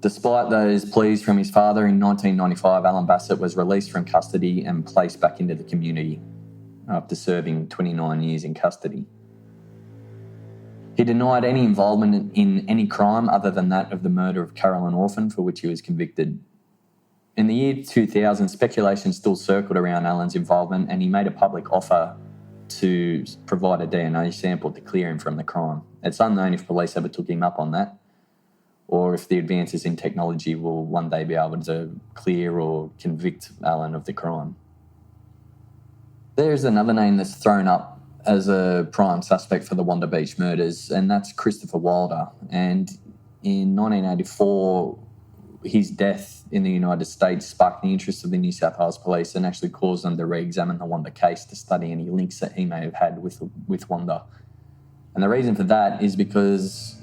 Despite those pleas from his father, in 1995, Alan Bassett was released from custody and placed back into the community after serving 29 years in custody. He denied any involvement in any crime other than that of the murder of Carolyn Orphan, for which he was convicted. In the year 2000, speculation still circled around Alan's involvement, and he made a public offer to provide a DNA sample to clear him from the crime. It's unknown if police ever took him up on that, or if the advances in technology will one day be able to clear or convict Alan of the crime. There's another name that's thrown up as a prime suspect for the Wanda Beach murders, and that's Christopher Wilder. And in 1984, his death in the United States sparked the interest of the New South Wales Police and actually caused them to re-examine the Wanda case to study any links that he may have had with Wanda. And the reason for that is because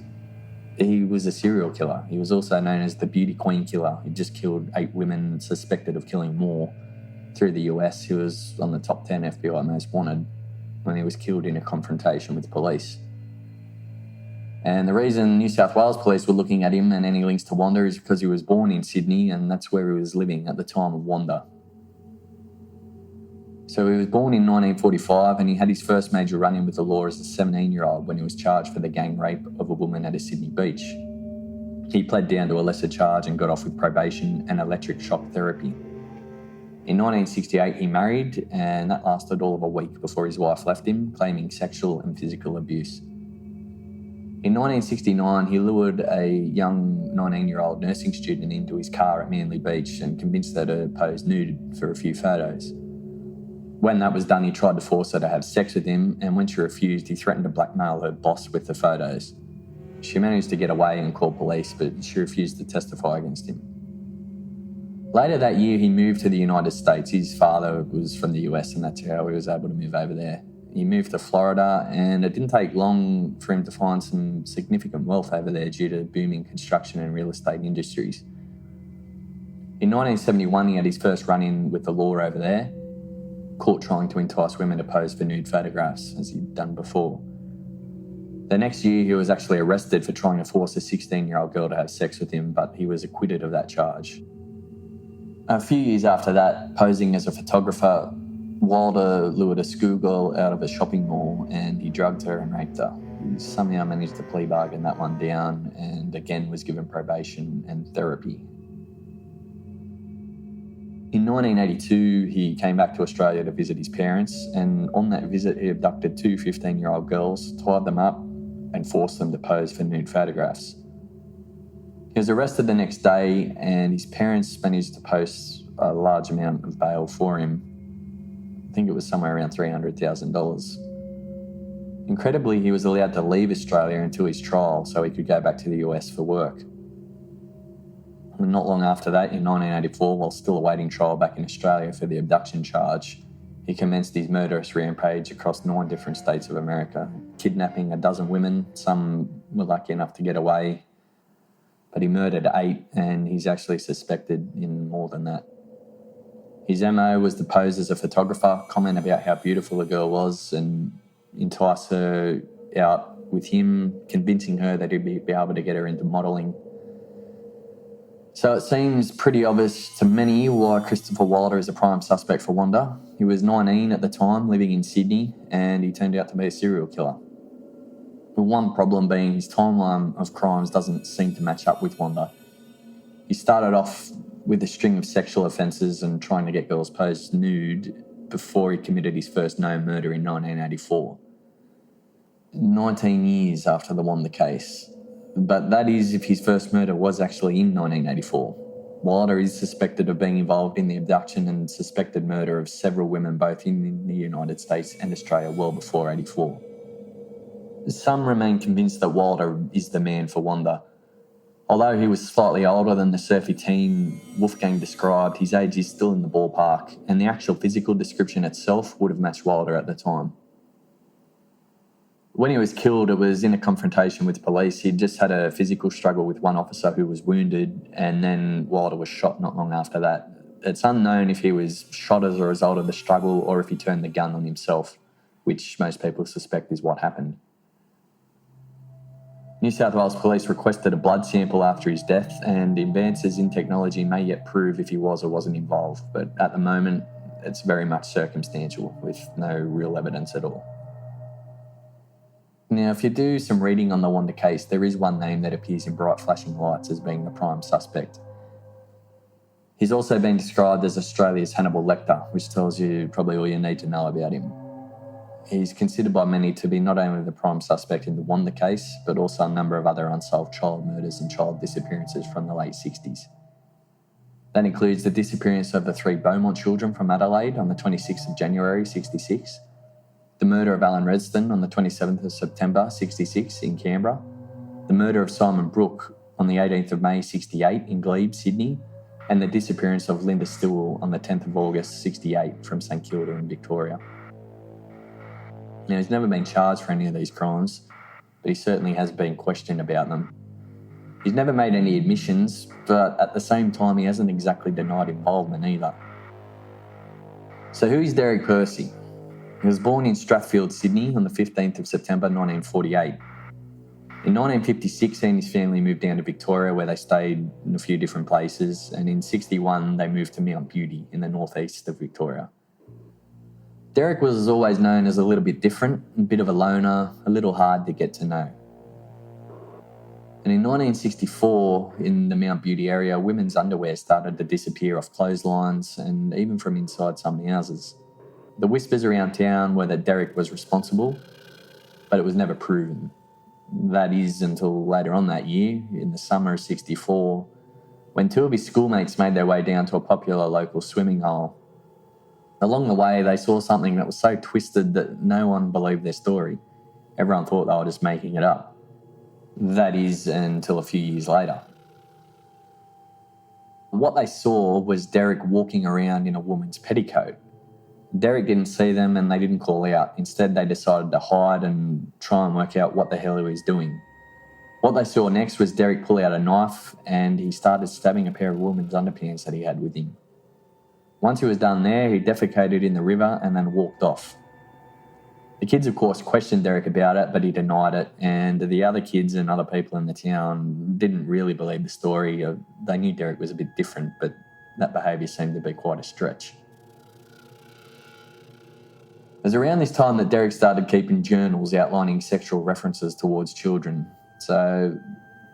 he was a serial killer. He was also known as the Beauty Queen Killer. He just killed 8 women, suspected of killing more through the US. He was on the top 10 FBI most wanted when he was killed in a confrontation with police. And the reason New South Wales Police were looking at him and any links to Wanda is because he was born in Sydney and that's where he was living at the time of Wanda. So he was born in 1945 and he had his first major run-in with the law as a 17-year-old when he was charged for the gang rape of a woman at a Sydney beach. He pled down to a lesser charge and got off with probation and electric shock therapy. In 1968, he married, and that lasted all of a week before his wife left him, claiming sexual and physical abuse. In 1969, he lured a young 19-year-old nursing student into his car at Manly Beach and convinced her to pose nude for a few photos. When that was done, he tried to force her to have sex with him, and when she refused, he threatened to blackmail her boss with the photos. She managed to get away and call police, but she refused to testify against him. Later that year, he moved to the United States. His father was from the US, and that's how he was able to move over there. He moved to Florida, and it didn't take long for him to find some significant wealth over there due to booming construction and real estate industries. In 1971, he had his first run-in with the law over there, caught trying to entice women to pose for nude photographs, as he'd done before. The next year, he was actually arrested for trying to force a 16-year-old girl to have sex with him, but he was acquitted of that charge. A few years after that, posing as a photographer, Wilder lured a schoolgirl out of a shopping mall and he drugged her and raped her. He somehow managed to plea bargain that one down and again was given probation and therapy. In 1982, he came back to Australia to visit his parents, and on that visit he abducted 2 15-year-old girls, tied them up and forced them to pose for nude photographs. He was arrested the next day and his parents managed to post a large amount of bail for him. I think it was somewhere around $300,000. Incredibly, he was allowed to leave Australia until his trial so he could go back to the US for work. And not long after that, in 1984, while still awaiting trial back in Australia for the abduction charge, he commenced his murderous rampage across 9 different states of America, kidnapping a dozen women. Some were lucky enough to get away, but he murdered 8 and he's actually suspected in more than that. His MO was to pose as a photographer, comment about how beautiful the girl was and entice her out with him, convincing her that he'd be able to get her into modelling. So it seems pretty obvious to many why Christopher Wilder is a prime suspect for Wanda. He was 19 at the time, living in Sydney, and he turned out to be a serial killer. The one problem being his timeline of crimes doesn't seem to match up with Wanda. He started off with a string of sexual offences and trying to get girls posed nude before he committed his first known murder in 1984. 19 years after the Wanda case. But that is if his first murder was actually in 1984. Wilder is suspected of being involved in the abduction and suspected murder of several women both in the United States and Australia well before 84. Some remain convinced that Wilder is the man for Wanda. Although he was slightly older than the surfy teen Wolfgang described, his age is still in the ballpark, and the actual physical description itself would have matched Wilder at the time. When he was killed, it was in a confrontation with police. He'd just had a physical struggle with one officer who was wounded, and then Wilder was shot not long after that. It's unknown if he was shot as a result of the struggle or if he turned the gun on himself, which most people suspect is what happened. New South Wales Police requested a blood sample after his death, and advances in technology may yet prove if he was or wasn't involved, but at the moment, it's very much circumstantial with no real evidence at all. Now, if you do some reading on the Wanda case, there is one name that appears in bright flashing lights as being the prime suspect. He's also been described as Australia's Hannibal Lecter, which tells you probably all you need to know about him. He's considered by many to be not only the prime suspect in the Wanda case, but also a number of other unsolved child murders and child disappearances from the late 60s. That includes the disappearance of the 3 Beaumont children from Adelaide on the 26th of January 66, the murder of Alan Redston on the 27th of September 66 in Canberra, the murder of Simon Brooke on the 18th of May 68 in Glebe, Sydney, and the disappearance of Linda Stillwell on the 10th of August 68 from St Kilda in Victoria. Now, he's never been charged for any of these crimes, but he certainly has been questioned about them. He's never made any admissions, but at the same time, he hasn't exactly denied involvement either. So who is Derrick Kersey? He was born in Strathfield, Sydney on the 15th of September 1948. In 1956, he and his family moved down to Victoria, where they stayed in a few different places, and in 61 they moved to Mount Beauty in the northeast of Victoria. Derrick was always known as a little bit different, a bit of a loner, a little hard to get to know. And in 1964, in the Mount Beauty area, women's underwear started to disappear off clotheslines and even from inside some houses. The whispers around town were that Derrick was responsible, but it was never proven. That is until later on that year, in the summer of 64, when 2 of his schoolmates made their way down to a popular local swimming hole. Along the way, they saw something that was so twisted that no one believed their story. Everyone thought they were just making it up. That is until a few years later. What they saw was Derrick walking around in a woman's petticoat. Derrick didn't see them and they didn't call out. Instead, they decided to hide and try and work out what the hell he was doing. What they saw next was Derrick pull out a knife and he started stabbing a pair of women's underpants that he had with him. Once he was done there, he defecated in the river and then walked off. The kids, of course, questioned Derrick about it, but he denied it, and the other kids and other people in the town didn't really believe the story. They knew Derrick was a bit different, but that behaviour seemed to be quite a stretch. It was around this time that Derrick started keeping journals outlining sexual references towards children. So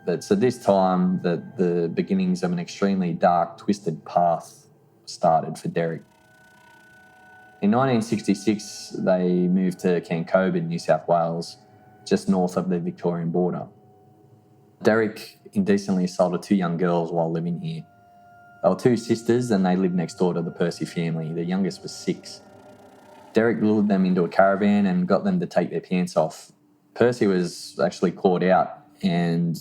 it's at this time that the beginnings of an extremely dark, twisted path started for Derrick. In 1966, they moved to Cancobe in New South Wales, just north of the Victorian border. Derrick indecently assaulted 2 young girls while living here. They were 2 sisters and they lived next door to the Percy family. The youngest was 6. Derrick lured them into a caravan and got them to take their pants off. Percy was actually caught out and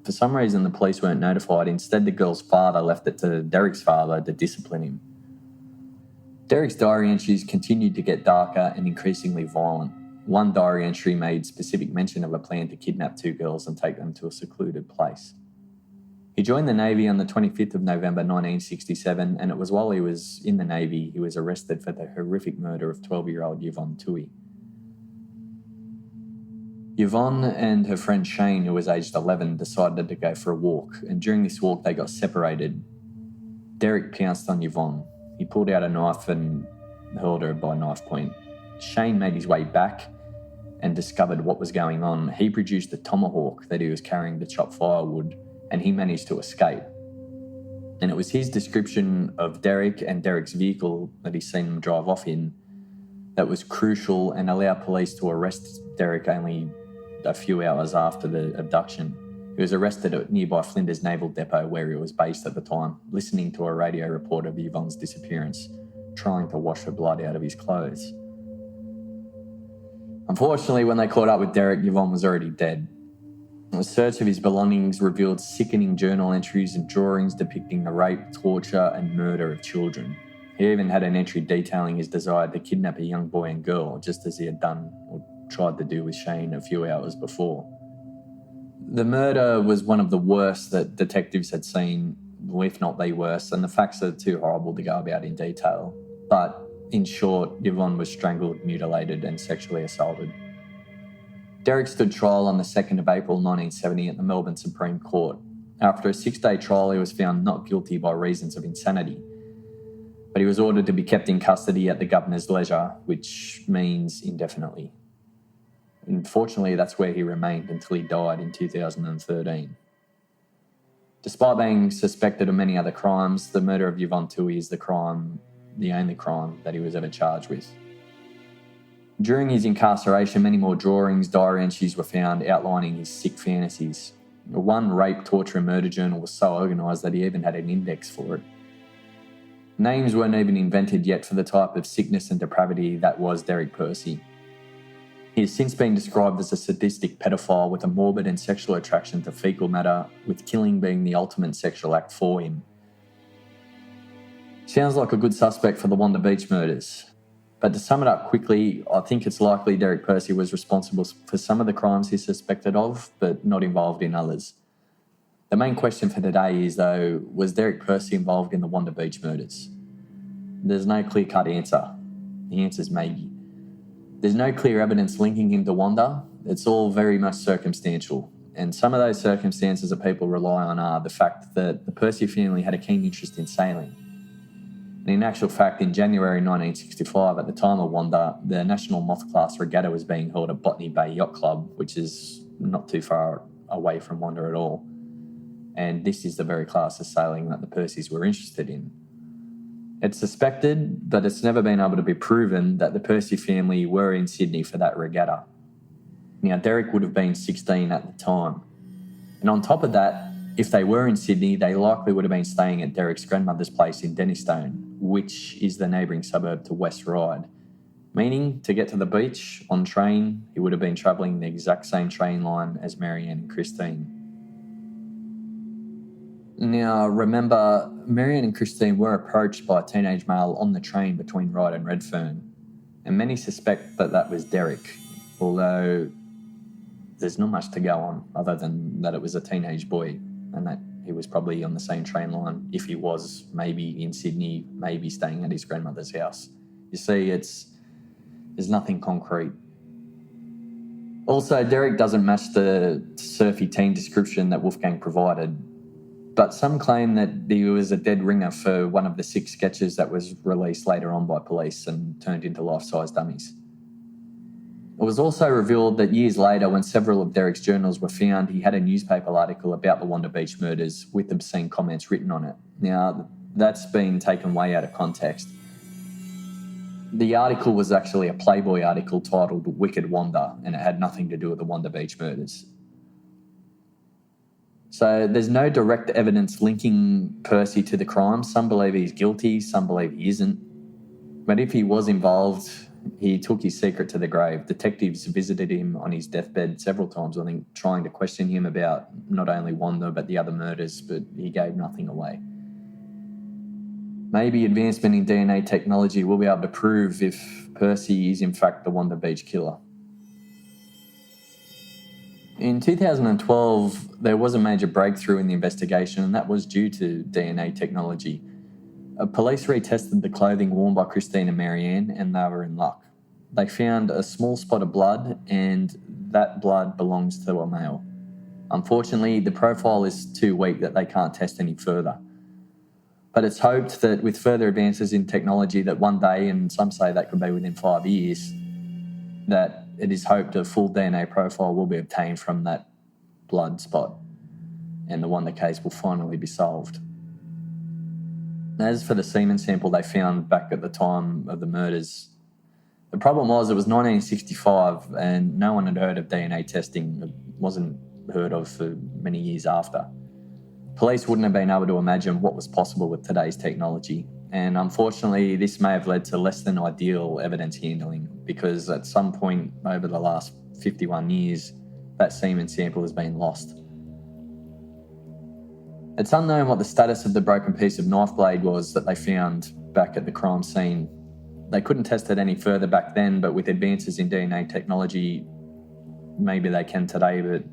for some reason the police weren't notified. Instead, the girl's father left it to Derrick's father to discipline him. Derrick's diary entries continued to get darker and increasingly violent. One diary entry made specific mention of a plan to kidnap 2 girls and take them to a secluded place. He joined the Navy on the 25th of November 1967, and it was while he was in the Navy he was arrested for the horrific murder of 12-year-old Yvonne Toohey. Yvonne and her friend Shane, who was aged 11, decided to go for a walk, and during this walk they got separated. Derrick pounced on Yvonne. He pulled out a knife and hurled her by knife point. Shane made his way back and discovered what was going on. He produced a tomahawk that he was carrying to chop firewood, and he managed to escape. And it was his description of Derrick and Derrick's vehicle that he's seen them drive off in that was crucial and allowed police to arrest Derrick only a few hours after the abduction. He was arrested at nearby Flinders Naval Depot where he was based at the time, listening to a radio report of Yvonne's disappearance, trying to wash the blood out of his clothes. Unfortunately, when they caught up with Derrick, Yvonne was already dead. A search of his belongings revealed sickening journal entries and drawings depicting the rape, torture and murder of children. He even had an entry detailing his desire to kidnap a young boy and girl, just as he had done or tried to do with Shane a few hours before. The murder was one of the worst that detectives had seen, if not the worst, and the facts are too horrible to go about in detail. But in short, Yvonne was strangled, mutilated and sexually assaulted. Derrick stood trial on the 2nd of April 1970 at the Melbourne Supreme Court. After a 6-day trial, he was found not guilty by reasons of insanity, but he was ordered to be kept in custody at the governor's leisure, which means indefinitely. Unfortunately, that's where he remained until he died in 2013. Despite being suspected of many other crimes, the murder of Yvonne Toohey is the only crime that he was ever charged with. During his incarceration, many more drawings, diary entries were found outlining his sick fantasies. One rape, torture and murder journal was so organised that he even had an index for it. Names weren't even invented yet for the type of sickness and depravity that was Derrick Kersey. He has since been described as a sadistic pedophile with a morbid and sexual attraction to fecal matter, with killing being the ultimate sexual act for him. Sounds like a good suspect for the Wanda Beach murders. But to sum it up quickly, I think it's likely Derrick Kersey was responsible for some of the crimes he's suspected of, but not involved in others. The main question for today is, though, was Derrick Kersey involved in the Wanda Beach murders? There's no clear-cut answer. The answer's maybe. There's no clear evidence linking him to Wanda. It's all very much circumstantial. And some of those circumstances that people rely on are the fact that the Kersey family had a keen interest in sailing. And in actual fact, in January 1965, at the time of Wanda, the National Moth Class Regatta was being held at Botany Bay Yacht Club, which is not too far away from Wanda at all. And this is the very class of sailing that the Kerseys were interested in. It's suspected, but it's never been able to be proven, that the Kersey family were in Sydney for that regatta. Now, Derrick would have been 16 at the time. And on top of that, if they were in Sydney, they likely would have been staying at Derrick's grandmother's place in Denistone, which is the neighbouring suburb to West Ryde. Meaning, to get to the beach on train, he would have been travelling the exact same train line as Marianne and Christine. Now, remember, Marianne and Christine were approached by a teenage male on the train between Ryde and Redfern, and many suspect that that was Derrick, although there's not much to go on other than that it was a teenage boy and that he was probably on the same train line, if he was maybe in Sydney, maybe staying at his grandmother's house. You see, there's nothing concrete. Also, Derrick doesn't match the surfy teen description that Wolfgang provided, but some claim that he was a dead ringer for one of the 6 sketches that was released later on by police and turned into life-size dummies. It was also revealed that years later, when several of Derrick's journals were found, he had a newspaper article about the Wanda Beach murders with obscene comments written on it. Now, that's been taken way out of context. The article was actually a Playboy article titled Wicked Wanda, and it had nothing to do with the Wanda Beach murders. So there's no direct evidence linking Kersey to the crime. Some believe he's guilty, some believe he isn't. But if he was involved, he took his secret to the grave. Detectives visited him on his deathbed several times, I think, trying to question him about not only Wanda but the other murders, but he gave nothing away. Maybe advancement in DNA technology will be able to prove if Kersey is in fact the Wanda Beach killer. In 2012, there was a major breakthrough in the investigation, and that was due to DNA technology. Police retested the clothing worn by Christina and Marianne, and they were in luck. They found a small spot of blood, and that blood belongs to a male. Unfortunately, the profile is too weak that they can't test any further. But it's hoped that with further advances in technology that one day, and some say that could be within 5 years, that it is hoped a full DNA profile will be obtained from that blood spot, and the Wanda case will finally be solved. As for the semen sample they found back at the time of the murders, the problem was it was 1965 and no one had heard of DNA testing. It wasn't heard of for many years after. Police wouldn't have been able to imagine what was possible with today's technology, and unfortunately this may have led to less than ideal evidence handling, because at some point over the last 51 years that semen sample has been lost. It's unknown what the status of the broken piece of knife blade was that they found back at the crime scene. They couldn't test it any further back then, but with advances in DNA technology, maybe they can today, but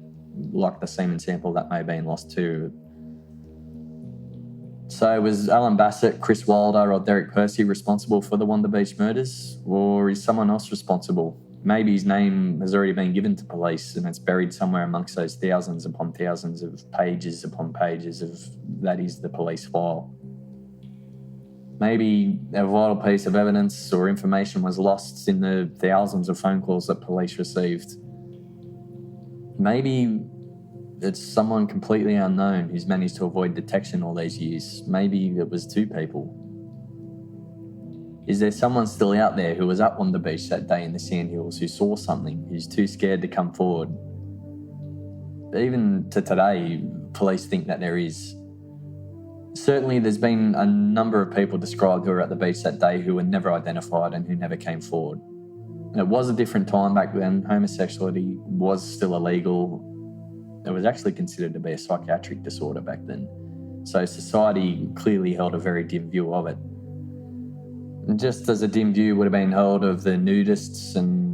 like the semen sample, that may have been lost too. So was Alan Bassett, Chris Wilder or Derrick Kersey responsible for the Wanda Beach murders? Or is someone else responsible? Maybe his name has already been given to police and it's buried somewhere amongst those thousands upon thousands of pages upon pages of that is the police file. Maybe a vital piece of evidence or information was lost in the thousands of phone calls that police received. Maybe it's someone completely unknown who's managed to avoid detection all these years. Maybe it was two people. Is there someone still out there who was at Wanda Beach that day in the Sandhills who saw something, who's too scared to come forward? Even to today, police think that there is. Certainly there's been a number of people described who were at the beach that day who were never identified and who never came forward. It was a different time back then. Homosexuality was still illegal. It was actually considered to be a psychiatric disorder back then. So society clearly held a very dim view of it. Just as a dim view would have been held of the nudists and,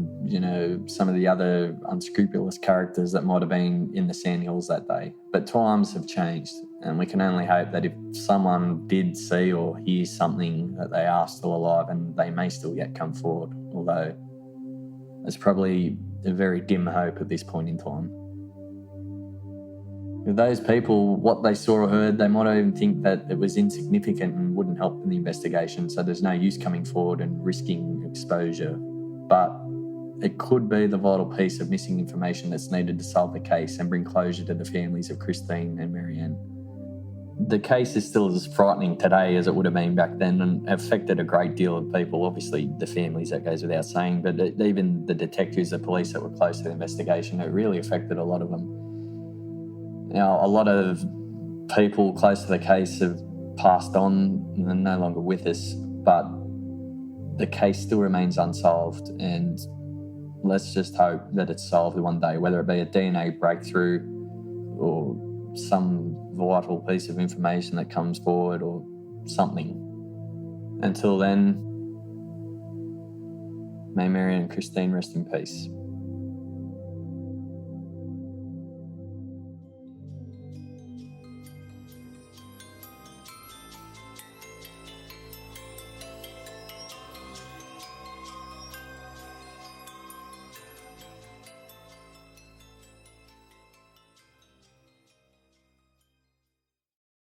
some of the other unscrupulous characters that might have been in the Sandhills that day. But times have changed, and we can only hope that if someone did see or hear something, that they are still alive and they may still yet come forward, although it's probably a very dim hope at this point in time. With those people, what they saw or heard, they might even think that it was insignificant and wouldn't help in the investigation, so there's no use coming forward and risking exposure. But it could be the vital piece of missing information that's needed to solve the case and bring closure to the families of Christine and Marianne. The case is still as frightening today as it would have been back then and affected a great deal of people. Obviously, the families, that goes without saying, but even the detectives, the police that were close to the investigation, it really affected a lot of them. Now, a lot of people close to the case have passed on and are no longer with us, but the case still remains unsolved, and let's just hope that it's solved one day, whether it be a DNA breakthrough or some vital piece of information that comes forward or something. Until then, may Marianne and Christine rest in peace.